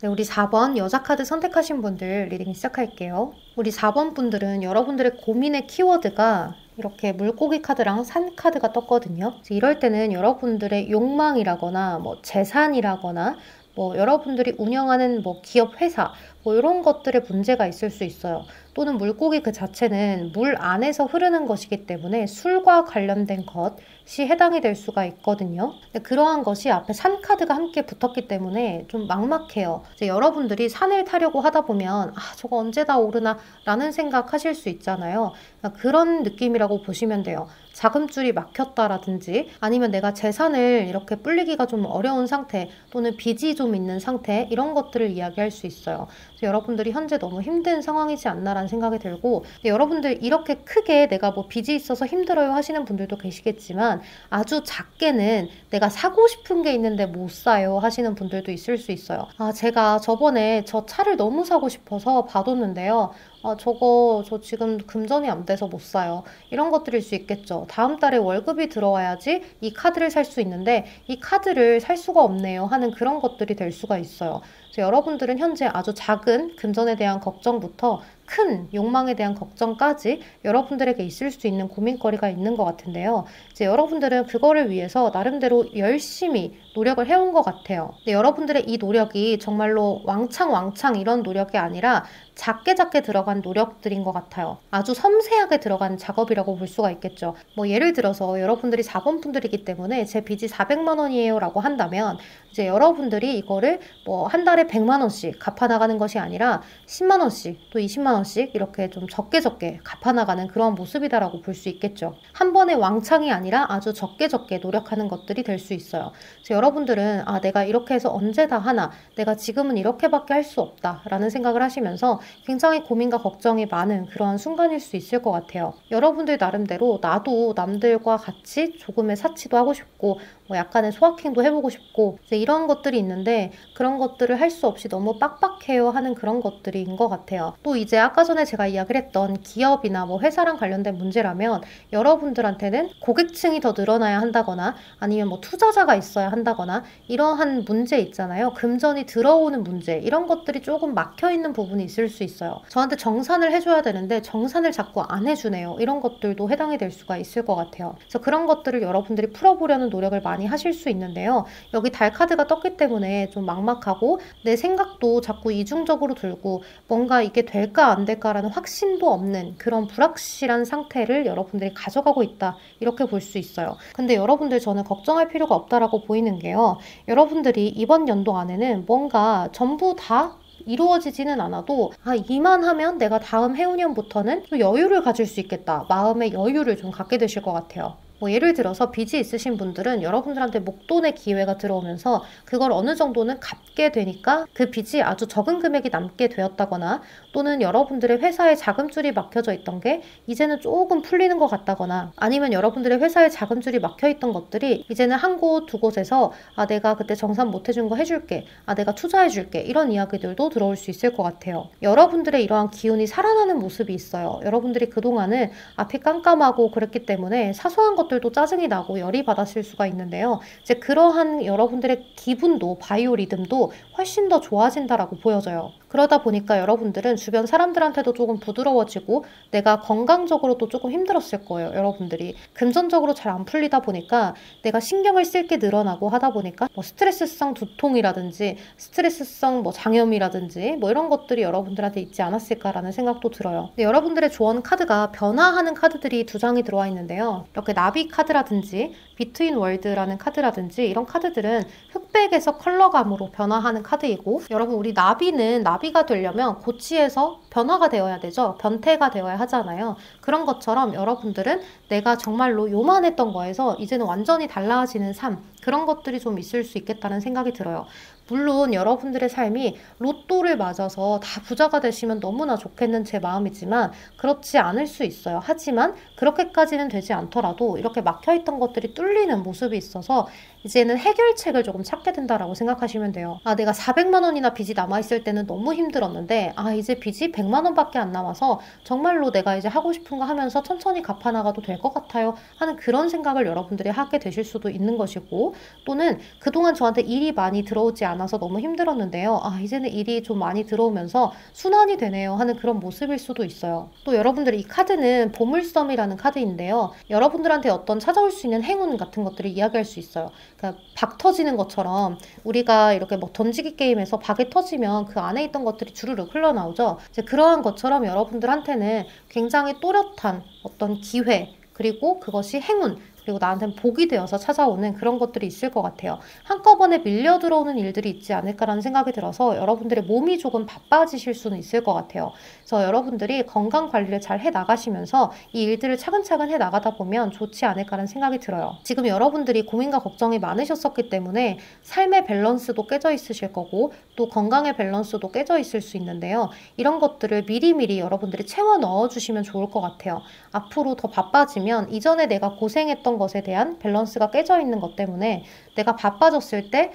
네, 우리 4번 여자 카드 선택하신 분들 리딩 시작할게요. 우리 4번 분들은 여러분들의 고민의 키워드가 이렇게 물고기 카드랑 산 카드가 떴거든요. 이럴 때는 여러분들의 욕망이라거나 뭐 재산이라거나 뭐 여러분들이 운영하는 뭐 기업 회사 뭐 이런 것들에 문제가 있을 수 있어요. 또는 물고기 그 자체는 물 안에서 흐르는 것이기 때문에 술과 관련된 것이 해당이 될 수가 있거든요. 근데 그러한 것이 앞에 산 카드가 함께 붙었기 때문에 좀 막막해요. 이제 여러분들이 산을 타려고 하다 보면 저거 언제 다 오르나 라는 생각하실 수 있잖아요. 그런 느낌이라고 보시면 돼요. 자금줄이 막혔다라든지 아니면 내가 재산을 이렇게 불리기가 좀 어려운 상태 또는 빚이 좀 있는 상태 이런 것들을 이야기할 수 있어요. 그래서 여러분들이 현재 너무 힘든 상황이지 않나라는 생각이 들고, 여러분들 이렇게 크게 내가 뭐 빚이 있어서 힘들어요 하시는 분들도 계시겠지만, 아주 작게는 내가 사고 싶은 게 있는데 못 사요 하시는 분들도 있을 수 있어요. 제가 저번에 저 차를 너무 사고 싶어서 봐뒀는데요. 저 지금 금전이 안 돼서 못 사요. 이런 것들일 수 있겠죠. 다음 달에 월급이 들어와야지 이 카드를 살 수 있는데 이 카드를 살 수가 없네요 하는 그런 것들이 될 수가 있어요. 그래서 여러분들은 현재 아주 작은 금전에 대한 걱정부터 큰 욕망에 대한 걱정까지 여러분들에게 있을 수 있는 고민거리가 있는 것 같은데요. 이제 여러분들은 그거를 위해서 나름대로 열심히 노력을 해온 것 같아요. 근데 여러분들의 이 노력이 정말로 왕창 이런 노력이 아니라 작게 들어간 노력들인 것 같아요. 아주 섬세하게 들어간 작업이라고 볼 수가 있겠죠. 뭐 예를 들어서 여러분들이 자본분들이기 때문에 제 빚이 400만 원이에요 라고 한다면, 이제 여러분들이 이거를 뭐 한 달에 100만 원씩 갚아나가는 것이 아니라 10만 원씩 또 20만 원씩 이렇게 좀 적게 갚아나가는 그런 모습이다라고 볼 수 있겠죠. 한 번에 왕창이 아니라 아주 적게 노력하는 것들이 될 수 있어요. 그래서 여러분들은 내가 이렇게 해서 언제 다 하나, 내가 지금은 이렇게밖에 할 수 없다 라는 생각을 하시면서 굉장히 고민과 걱정이 많은 그러한 순간일 수 있을 것 같아요. 여러분들 나름대로 나도 남들과 같이 조금의 사치도 하고 싶고 뭐 약간의 소확행도 해보고 싶고 이제 이런 것들이 있는데, 그런 것들을 할 수 없이 너무 빡빡해요 하는 그런 것들인 것 같아요. 또 이제 아까 전에 제가 이야기를 했던 기업이나 뭐 회사랑 관련된 문제라면, 여러분들한테는 고객층이 더 늘어나야 한다거나 아니면 뭐 투자자가 있어야 한다거나 이러한 문제 있잖아요. 금전이 들어오는 문제, 이런 것들이 조금 막혀있는 부분이 있을 수 있어요. 저한테 정산을 해줘야 되는데 정산을 자꾸 안 해주네요. 이런 것들도 해당이 될 수가 있을 것 같아요. 그래서 그런 것들을 여러분들이 풀어보려는 노력을 많이 하실 수 있는데요. 여기 달 카드가 떴기 때문에 좀 막막하고 내 생각도 자꾸 이중적으로 들고 뭔가 이게 될까 안 될까라는 확신도 없는 그런 불확실한 상태를 여러분들이 가져가고 있다, 이렇게 볼 수 있어요. 근데 여러분들, 저는 걱정할 필요가 없다라고 보이는 게요. 여러분들이 이번 연도 안에는 뭔가 전부 다 이루어지지는 않아도 이만하면 내가 다음 해운년부터는 또 여유를 가질 수 있겠다, 마음의 여유를 좀 갖게 되실 것 같아요. 뭐 예를 들어서 빚이 있으신 분들은 여러분들한테 목돈의 기회가 들어오면서 그걸 어느 정도는 갚게 되니까 그 빚이 아주 적은 금액이 남게 되었다거나, 또는 여러분들의 회사에 자금줄이 막혀져 있던 게 이제는 조금 풀리는 것 같다거나, 아니면 여러분들의 회사에 자금줄이 막혀있던 것들이 이제는 한 곳 두 곳에서 내가 그때 정산 못 해준 거 해줄게, 내가 투자해줄게, 이런 이야기들도 들어올 수 있을 것 같아요. 여러분들의 이러한 기운이 살아나는 모습이 있어요. 여러분들이 그동안은 앞이 깜깜하고 그랬기 때문에 사소한 것들도 짜증이 나고 열이 받았을 수가 있는데요. 이제 그러한 여러분들의 기분도, 바이오리듬도 훨씬 더 좋아진다라고 보여져요. 그러다 보니까 여러분들은 주변 사람들한테도 조금 부드러워지고, 내가 건강적으로도 조금 힘들었을 거예요. 여러분들이 금전적으로 잘 안 풀리다 보니까 내가 신경을 쓸 게 늘어나고 하다 보니까 뭐 스트레스성 두통이라든지 스트레스성 뭐 장염이라든지 뭐 이런 것들이 여러분들한테 있지 않았을까라는 생각도 들어요. 근데 여러분들의 조언 카드가 변화하는 카드들이 두 장이 들어와 있는데요. 이렇게 나비 카드라든지 비트윈 월드라는 카드라든지 이런 카드들은 흑백에서 컬러감으로 변화하는 카드이고, 여러분 우리 나비가 되려면 고치에서 변화가 되어야 되죠. 변태가 되어야 하잖아요. 그런 것처럼 여러분들은 내가 정말로 요만했던 거에서 이제는 완전히 달라지는 삶, 그런 것들이 좀 있을 수 있겠다는 생각이 들어요. 물론 여러분들의 삶이 로또를 맞아서 다 부자가 되시면 너무나 좋겠는 제 마음이지만 그렇지 않을 수 있어요. 하지만 그렇게까지는 되지 않더라도 이렇게 막혀있던 것들이 뚫리는 모습이 있어서 이제는 해결책을 조금 찾게 된다라고 생각하시면 돼요. 내가 400만 원이나 빚이 남아있을 때는 너무 힘들었는데 이제 빚이 100만 원밖에 안 남아서 정말로 내가 이제 하고 싶은 거 하면서 천천히 갚아나가도 될 것 같아요 하는 그런 생각을 여러분들이 하게 되실 수도 있는 것이고, 또는 그동안 저한테 일이 많이 들어오지 않아서 너무 힘들었는데요. 이제는 일이 좀 많이 들어오면서 순환이 되네요 하는 그런 모습일 수도 있어요. 또 여러분들이 이 카드는 보물섬이라는 카드인데요. 여러분들한테 어떤 찾아올 수 있는 행운 같은 것들을 이야기할 수 있어요. 그러니까 박 터지는 것처럼 우리가 이렇게 뭐 던지기 게임에서 박이 터지면 그 안에 있던 것들이 주르륵 흘러나오죠. 이제 그러한 것처럼 여러분들한테는 굉장히 또렷한 어떤 기회, 그리고 그것이 행운, 그리고 나한테는 복이 되어서 찾아오는 그런 것들이 있을 것 같아요. 한꺼번에 밀려 들어오는 일들이 있지 않을까라는 생각이 들어서 여러분들의 몸이 조금 바빠지실 수는 있을 것 같아요. 그래서 여러분들이 건강 관리를 잘 해 나가시면서 이 일들을 차근차근 해 나가다 보면 좋지 않을까라는 생각이 들어요. 지금 여러분들이 고민과 걱정이 많으셨었기 때문에 삶의 밸런스도 깨져 있으실 거고 또 건강의 밸런스도 깨져 있을 수 있는데요. 이런 것들을 미리미리 여러분들이 채워 넣어주시면 좋을 것 같아요. 앞으로 더 바빠지면 이전에 내가 고생했던 것에 대한 밸런스가 깨져 있는 것 때문에 내가 바빠졌을 때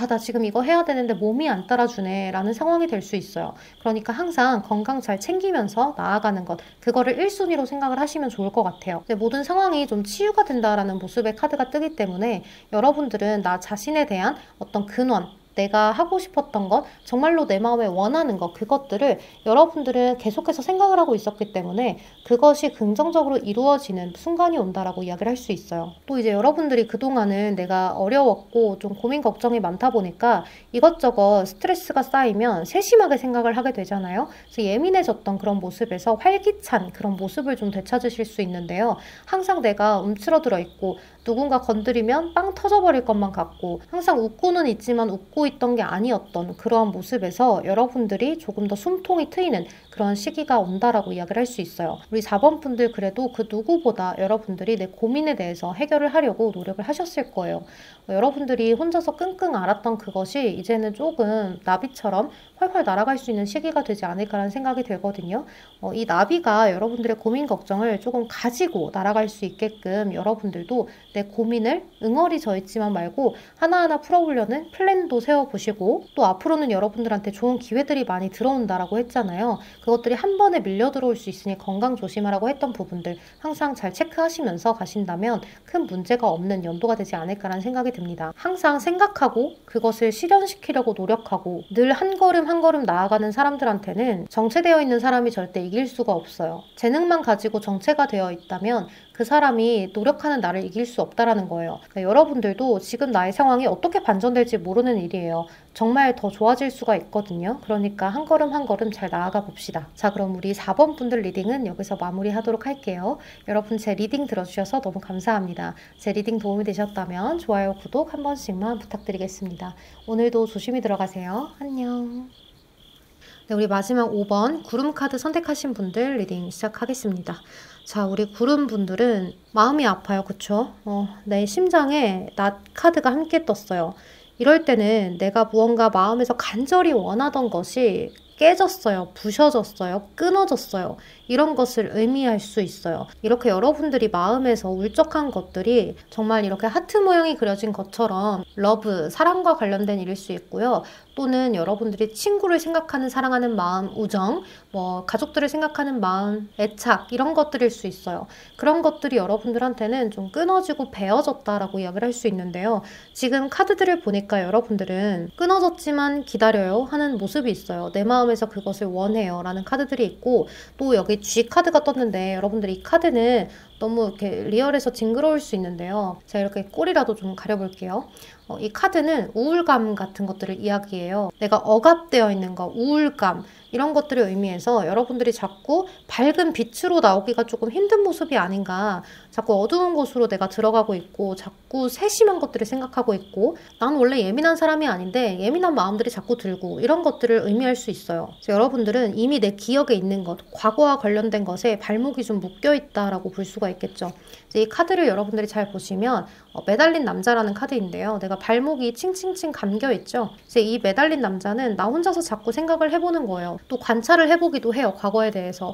나 지금 이거 해야 되는데 몸이 안 따라주네 라는 상황이 될 수 있어요. 그러니까 항상 건강 잘 챙기면서 나아가는 것, 그거를 1순위로 생각을 하시면 좋을 것 같아요. 근데 모든 상황이 좀 치유가 된다라는 모습의 카드가 뜨기 때문에 여러분들은 나 자신에 대한 어떤 근원, 내가 하고 싶었던 것, 정말로 내 마음에 원하는 것, 그것들을 여러분들은 계속해서 생각을 하고 있었기 때문에 그것이 긍정적으로 이루어지는 순간이 온다라고 이야기를 할 수 있어요. 또 이제 여러분들이 그동안은 내가 어려웠고 좀 고민 걱정이 많다 보니까 이것저것 스트레스가 쌓이면 세심하게 생각을 하게 되잖아요. 그래서 예민해졌던 그런 모습에서 활기찬 그런 모습을 좀 되찾으실 수 있는데요. 항상 내가 움츠러들어 있고 누군가 건드리면 빵 터져버릴 것만 같고 항상 웃고는 있지만 웃고 있던 게 아니었던 그러한 모습에서 여러분들이 조금 더 숨통이 트이는 그런 시기가 온다라고 이야기를 할 수 있어요. 우리 4번 분들 그래도 그 누구보다 여러분들이 내 고민에 대해서 해결을 하려고 노력을 하셨을 거예요. 여러분들이 혼자서 끙끙 앓았던 그것이 이제는 조금 나비처럼 훨훨 날아갈 수 있는 시기가 되지 않을까라는 생각이 들거든요. 이 나비가 여러분들의 고민 걱정을 조금 가지고 날아갈 수 있게끔 여러분들도 내 고민을 응어리 져 있지만 말고 하나하나 풀어보려는 플랜도 세워보시고 또 앞으로는 여러분들한테 좋은 기회들이 많이 들어온다라고 했잖아요. 그것들이 한 번에 밀려 들어올 수 있으니 건강 조심하라고 했던 부분들 항상 잘 체크하시면서 가신다면 큰 문제가 없는 연도가 되지 않을까라는 생각이 듭니다. 항상 생각하고 그것을 실현시키려고 노력하고 늘 한 걸음 한 걸음 나아가는 사람들한테는 정체되어 있는 사람이 절대 이길 수가 없어요. 재능만 가지고 정체가 되어 있다면 그 사람이 노력하는 나를 이길 수 없다라는 거예요. 그러니까 여러분들도 지금 나의 상황이 어떻게 반전될지 모르는 일이에요. 정말 더 좋아질 수가 있거든요. 그러니까 한 걸음 한 걸음 잘 나아가 봅시다. 자, 그럼 우리 4번 분들 리딩은 여기서 마무리하도록 할게요. 여러분 제 리딩 들어주셔서 너무 감사합니다. 제 리딩 도움이 되셨다면 좋아요, 구독 한 번씩만 부탁드리겠습니다. 오늘도 조심히 들어가세요. 안녕. 네, 우리 마지막 5번 구름 카드 선택하신 분들 리딩 시작하겠습니다. 자, 우리 구름 분들은 마음이 아파요. 그쵸? 내 심장에 낫 카드가 함께 떴어요. 이럴 때는 내가 무언가 마음에서 간절히 원하던 것이 깨졌어요. 부셔졌어요. 끊어졌어요. 이런 것을 의미할 수 있어요. 이렇게 여러분들이 마음에서 울적한 것들이 정말 이렇게 하트 모양이 그려진 것처럼 러브, 사랑과 관련된 일일 수 있고요. 또는 여러분들이 친구를 생각하는 사랑하는 마음, 우정, 가족들을 생각하는 마음, 애착 이런 것들일 수 있어요. 그런 것들이 여러분들한테는 좀 끊어지고 베어졌다라고 이야기를 할 수 있는데요. 지금 카드들을 보니까 여러분들은 끊어졌지만 기다려요 하는 모습이 있어요. 내 마음에서 그것을 원해요 라는 카드들이 있고 또 여기 G 카드가 떴는데 여러분들 이 카드는 너무 이렇게 리얼해서 징그러울 수 있는데요. 제가 이렇게 꼬리라도 좀 가려볼게요. 이 카드는 우울감 같은 것들을 이야기해요. 내가 억압되어 있는 거, 우울감 이런 것들을 의미해서 여러분들이 자꾸 밝은 빛으로 나오기가 조금 힘든 모습이 아닌가. 자꾸 어두운 곳으로 내가 들어가고 있고 자꾸 세심한 것들을 생각하고 있고 난 원래 예민한 사람이 아닌데 예민한 마음들이 자꾸 들고 이런 것들을 의미할 수 있어요. 그래서 여러분들은 이미 내 기억에 있는 것, 과거와 관련된 것에 발목이 좀 묶여있다라고 볼 수가 있겠죠. 이제 이 카드를 여러분들이 잘 보시면 매달린 남자라는 카드인데요. 내가 발목이 칭칭칭 감겨있죠. 이제 이 매달린 남자는 나 혼자서 자꾸 생각을 해보는 거예요. 또 관찰을 해보기도 해요. 과거에 대해서.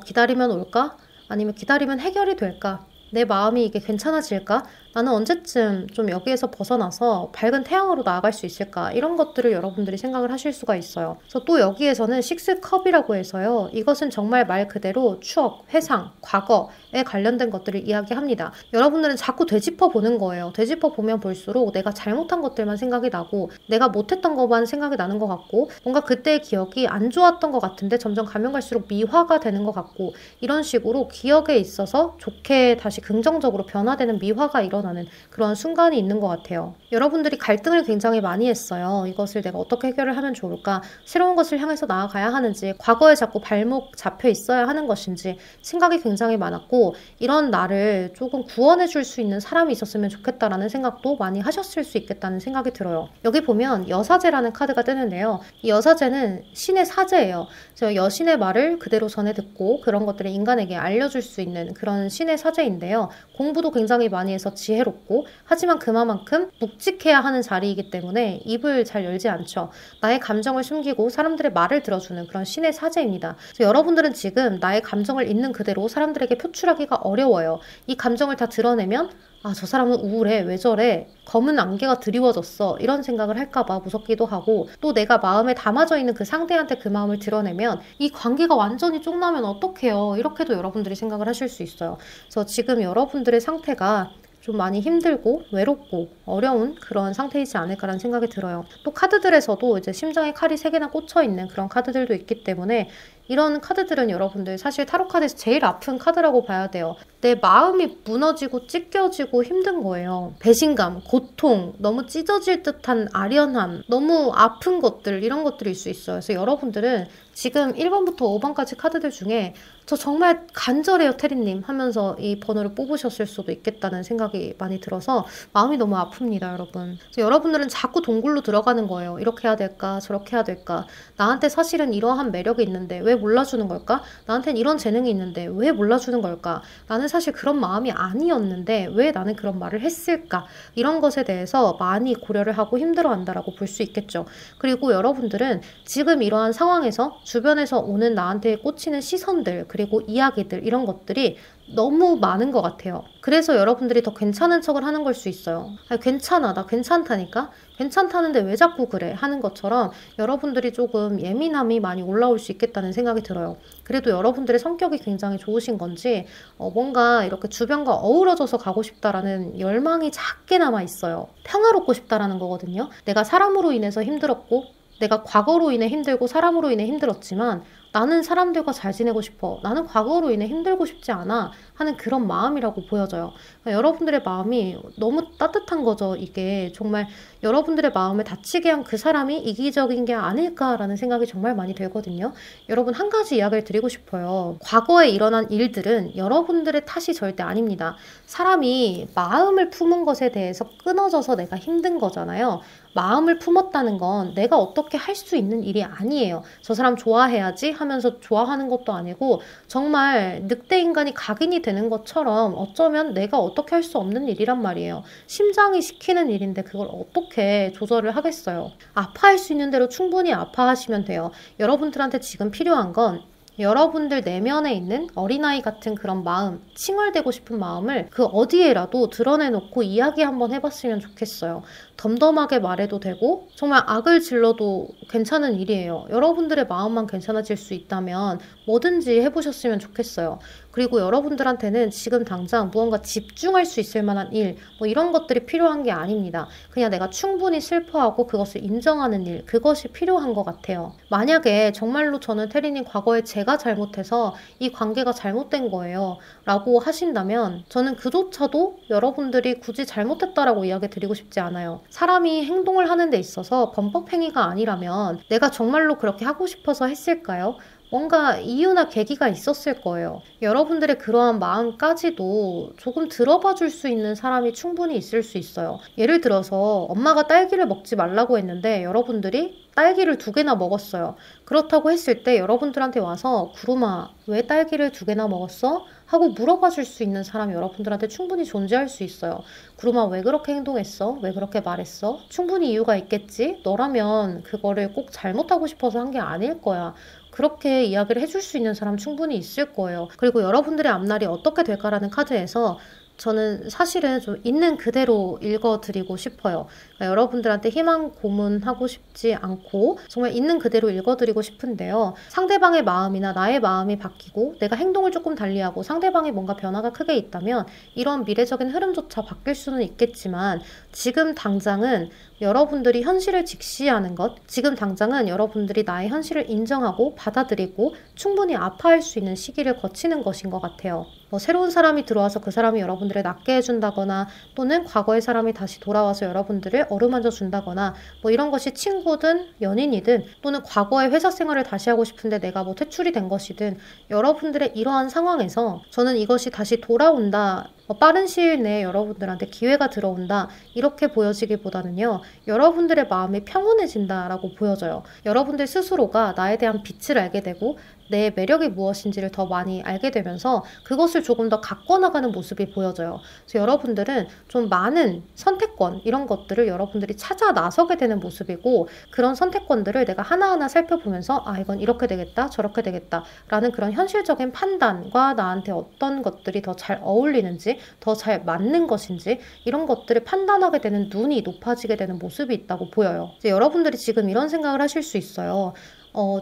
기다리면 올까? 아니면 기다리면 해결이 될까? 내 마음이 이게 괜찮아질까? 나는 언제쯤 좀 여기에서 벗어나서 밝은 태양으로 나아갈 수 있을까? 이런 것들을 여러분들이 생각을 하실 수가 있어요. 그래서 또 여기에서는 식스컵이라고 해서요. 이것은 정말 말 그대로 추억, 회상, 과거에 관련된 것들을 이야기합니다. 여러분들은 자꾸 되짚어 보는 거예요. 되짚어 보면 볼수록 내가 잘못한 것들만 생각이 나고 내가 못했던 것만 생각이 나는 것 같고 뭔가 그때의 기억이 안 좋았던 것 같은데 점점 가면 갈수록 미화가 되는 것 같고 이런 식으로 기억에 있어서 좋게 다시 긍정적으로 변화되는 미화가 일어나는 일어나는 그런 순간이 있는 것 같아요. 여러분들이 갈등을 굉장히 많이 했어요. 이것을 내가 어떻게 해결을 하면 좋을까? 새로운 것을 향해서 나아가야 하는지, 과거에 자꾸 발목 잡혀 있어야 하는 것인지 생각이 굉장히 많았고, 이런 나를 조금 구원해 줄 수 있는 사람이 있었으면 좋겠다라는 생각도 많이 하셨을 수 있겠다는 생각이 들어요. 여기 보면 여사제라는 카드가 뜨는데요. 이 여사제는 신의 사제예요. 그래서 여신의 말을 그대로 전해 듣고 그런 것들을 인간에게 알려줄 수 있는 그런 신의 사제인데요. 공부도 굉장히 많이 해서 지혜롭고, 하지만 그만큼 묵직해야 하는 자리이기 때문에 입을 잘 열지 않죠. 나의 감정을 숨기고 사람들의 말을 들어주는 그런 신의 사제입니다. 그래서 여러분들은 지금 나의 감정을 있는 그대로 사람들에게 표출하기가 어려워요. 이 감정을 다 드러내면 저 사람은 우울해. 왜 저래? 검은 안개가 드리워졌어. 이런 생각을 할까봐 무섭기도 하고, 또 내가 마음에 담아져 있는 그 상대한테 그 마음을 드러내면 이 관계가 완전히 쫑나면 어떡해요? 이렇게도 여러분들이 생각을 하실 수 있어요. 그래서 지금 여러분들의 상태가 좀 많이 힘들고 외롭고 어려운 그런 상태이지 않을까라는 생각이 들어요. 또 카드들에서도 이제 심장에 칼이 3개나 꽂혀 있는 그런 카드들도 있기 때문에, 이런 카드들은 여러분들 사실 타로 카드에서 제일 아픈 카드라고 봐야 돼요. 내 마음이 무너지고 찢겨지고 힘든 거예요. 배신감, 고통, 너무 찢어질 듯한 아련함, 너무 아픈 것들, 이런 것들일 수 있어요. 그래서 여러분들은 지금 1번부터 5번까지 카드들 중에 저 정말 간절해요 테리님 하면서 이 번호를 뽑으셨을 수도 있겠다는 생각이 많이 들어서 마음이 너무 아픕니다, 여러분. 그래서 여러분들은 자꾸 동굴로 들어가는 거예요. 이렇게 해야 될까 저렇게 해야 될까, 나한테 사실은 이러한 매력이 있는데 왜 몰라주는 걸까? 나한테는 이런 재능이 있는데 왜 몰라주는 걸까? 나는 사실 그런 마음이 아니었는데 왜 나는 그런 말을 했을까? 이런 것에 대해서 많이 고려를 하고 힘들어한다라고 볼 수 있겠죠. 그리고 여러분들은 지금 이러한 상황에서 주변에서 오는 나한테 꽂히는 시선들, 그리고 이야기들, 이런 것들이 너무 많은 것 같아요. 그래서 여러분들이 더 괜찮은 척을 하는 걸 수 있어요. 괜찮아, 나 괜찮다니까? 괜찮다는데 왜 자꾸 그래? 하는 것처럼 여러분들이 조금 예민함이 많이 올라올 수 있겠다는 생각이 들어요. 그래도 여러분들의 성격이 굉장히 좋으신 건지 뭔가 이렇게 주변과 어우러져서 가고 싶다라는 열망이 작게 남아 있어요. 평화롭고 싶다라는 거거든요. 내가 사람으로 인해서 힘들었고, 내가 과거로 인해 힘들고 사람으로 인해 힘들었지만 나는 사람들과 잘 지내고 싶어. 나는 과거로 인해 힘들고 싶지 않아. 하는 그런 마음이라고 보여져요. 그러니까 여러분들의 마음이 너무 따뜻한 거죠. 이게 정말 여러분들의 마음을 다치게 한 그 사람이 이기적인 게 아닐까라는 생각이 정말 많이 들거든요. 여러분, 한 가지 이야기를 드리고 싶어요. 과거에 일어난 일들은 여러분들의 탓이 절대 아닙니다. 사람이 마음을 품은 것에 대해서 끊어져서 내가 힘든 거잖아요. 마음을 품었다는 건 내가 어떻게 할 수 있는 일이 아니에요. 저 사람 좋아해야지 하면서 좋아하는 것도 아니고, 정말 늑대 인간이 각인이 되는 것처럼 어쩌면 내가 어떻게 할 수 없는 일이란 말이에요. 심장이 시키는 일인데 그걸 어떻게 조절을 하겠어요. 아파할 수 있는 대로 충분히 아파하시면 돼요. 여러분들한테 지금 필요한 건 여러분들 내면에 있는 어린아이 같은 그런 마음, 칭얼대고 싶은 마음을 그 어디에라도 드러내놓고 이야기 한번 해봤으면 좋겠어요. 덤덤하게 말해도 되고 정말 악을 질러도 괜찮은 일이에요. 여러분들의 마음만 괜찮아질 수 있다면 뭐든지 해보셨으면 좋겠어요. 그리고 여러분들한테는 지금 당장 무언가 집중할 수 있을 만한 일, 뭐 이런 것들이 필요한 게 아닙니다. 그냥 내가 충분히 슬퍼하고 그것을 인정하는 일, 그것이 필요한 것 같아요. 만약에 정말로 저는 테리님 과거에 제가 잘못해서 이 관계가 잘못된 거예요 라고 하신다면 저는 그조차도 여러분들이 굳이 잘못했다라고 이야기 드리고 싶지 않아요. 사람이 행동을 하는 데 있어서 범법행위가 아니라면 내가 정말로 그렇게 하고 싶어서 했을까요? 뭔가 이유나 계기가 있었을 거예요. 여러분들의 그러한 마음까지도 조금 들어봐 줄 수 있는 사람이 충분히 있을 수 있어요. 예를 들어서 엄마가 딸기를 먹지 말라고 했는데 여러분들이 딸기를 2개나 먹었어요. 그렇다고 했을 때 여러분들한테 와서 구름아, 왜 딸기를 2개나 먹었어? 하고 물어봐 줄 수 있는 사람이 여러분들한테 충분히 존재할 수 있어요. 구름아, 왜 그렇게 행동했어? 왜 그렇게 말했어? 충분히 이유가 있겠지? 너라면 그거를 꼭 잘못하고 싶어서 한 게 아닐 거야. 그렇게 이야기를 해줄 수 있는 사람 충분히 있을 거예요. 그리고 여러분들의 앞날이 어떻게 될까라는 카드에서 저는 사실은 좀 있는 그대로 읽어드리고 싶어요. 그러니까 여러분들한테 희망 고문하고 싶지 않고 정말 있는 그대로 읽어드리고 싶은데요. 상대방의 마음이나 나의 마음이 바뀌고 내가 행동을 조금 달리하고 상대방이 뭔가 변화가 크게 있다면 이런 미래적인 흐름조차 바뀔 수는 있겠지만 지금 당장은 여러분들이 현실을 직시하는 것, 지금 당장은 여러분들이 나의 현실을 인정하고 받아들이고 충분히 아파할 수 있는 시기를 거치는 것인 것 같아요. 새로운 사람이 들어와서 그 사람이 여러분들을 낫게 해준다거나 또는 과거의 사람이 다시 돌아와서 여러분들을 어루만져 준다거나 이런 것이 친구든 연인이든 또는 과거의 회사 생활을 다시 하고 싶은데 내가 퇴출이 된 것이든 여러분들의 이러한 상황에서 저는 이것이 다시 돌아온다, 빠른 시일 내에 여러분들한테 기회가 들어온다 이렇게 보여지기보다는요, 여러분들의 마음이 평온해진다라고 보여져요. 여러분들 스스로가 나에 대한 빛을 알게 되고 내 매력이 무엇인지를 더 많이 알게 되면서 그것을 조금 더 가꿔나가는 모습이 보여져요. 그래서 여러분들은 좀 많은 선택권 이런 것들을 여러분들이 찾아 나서게 되는 모습이고, 그런 선택권들을 내가 하나하나 살펴보면서 이건 이렇게 되겠다 저렇게 되겠다 라는 그런 현실적인 판단과 나한테 어떤 것들이 더 잘 어울리는지 더 잘 맞는 것인지 이런 것들을 판단하게 되는 눈이 높아지게 되는 모습이 있다고 보여요. 이제 여러분들이 지금 이런 생각을 하실 수 있어요.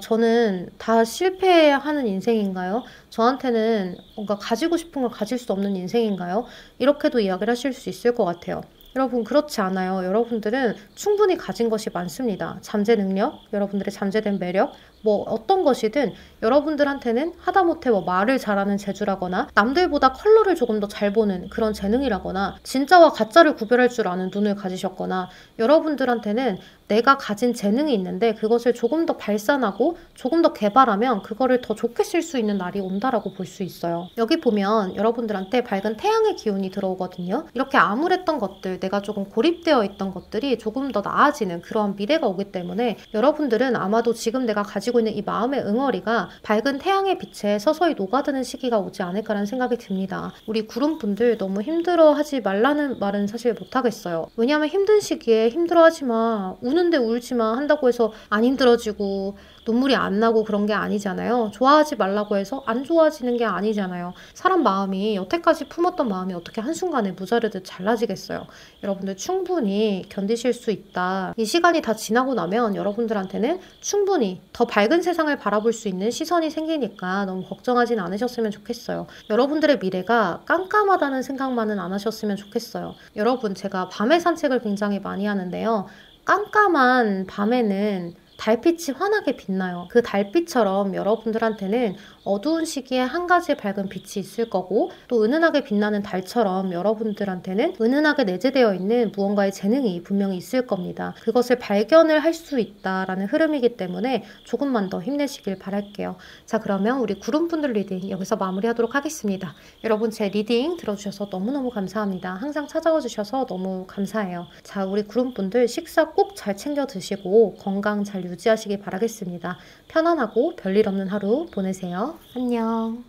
저는 다 실패하는 인생인가요? 저한테는 뭔가 가지고 싶은 걸 가질 수 없는 인생인가요? 이렇게도 이야기를 하실 수 있을 것 같아요. 여러분, 그렇지 않아요. 여러분들은 충분히 가진 것이 많습니다. 잠재 능력, 여러분들의 잠재된 매력, 어떤 것이든 여러분들한테는 하다못해 말을 잘하는 재주라거나 남들보다 컬러를 조금 더 잘 보는 그런 재능이라거나 진짜와 가짜를 구별할 줄 아는 눈을 가지셨거나, 여러분들한테는 내가 가진 재능이 있는데 그것을 조금 더 발산하고 조금 더 개발하면 그거를 더 좋게 쓸 수 있는 날이 온다라고 볼 수 있어요. 여기 보면 여러분들한테 밝은 태양의 기운이 들어오거든요. 이렇게 암울했던 것들, 내가 조금 고립되어 있던 것들이 조금 더 나아지는 그러한 미래가 오기 때문에 여러분들은 아마도 지금 내가 가지고 있는 이 마음의 응어리가 밝은 태양의 빛에 서서히 녹아드는 시기가 오지 않을까라는 생각이 듭니다. 우리 구름분들 너무 힘들어하지 말라는 말은 사실 못하겠어요. 왜냐하면 힘든 시기에 힘들어하지 마, 우는데 울지 마 한다고 해서 안 힘들어지고 눈물이 안 나고 그런 게 아니잖아요. 좋아하지 말라고 해서 안 좋아지는 게 아니잖아요. 사람 마음이 여태까지 품었던 마음이 어떻게 한순간에 무자르듯 잘라지겠어요. 여러분들 충분히 견디실 수 있다. 이 시간이 다 지나고 나면 여러분들한테는 충분히 더 밝은 세상을 바라볼 수 있는 시선이 생기니까 너무 걱정하진 않으셨으면 좋겠어요. 여러분들의 미래가 깜깜하다는 생각만은 안 하셨으면 좋겠어요. 여러분, 제가 밤에 산책을 굉장히 많이 하는데요. 깜깜한 밤에는 달빛이 환하게 빛나요. 그 달빛처럼 여러분들한테는 어두운 시기에 한 가지의 밝은 빛이 있을 거고, 또 은은하게 빛나는 달처럼 여러분들한테는 은은하게 내재되어 있는 무언가의 재능이 분명히 있을 겁니다. 그것을 발견을 할 수 있다라는 흐름이기 때문에 조금만 더 힘내시길 바랄게요. 자, 그러면 우리 구름분들 리딩 여기서 마무리하도록 하겠습니다. 여러분, 제 리딩 들어주셔서 너무너무 감사합니다. 항상 찾아와 주셔서 너무 감사해요. 자, 우리 구름분들 식사 꼭 잘 챙겨 드시고 건강 잘 유지하시기 바라겠습니다. 편안하고 별일 없는 하루 보내세요. 안녕.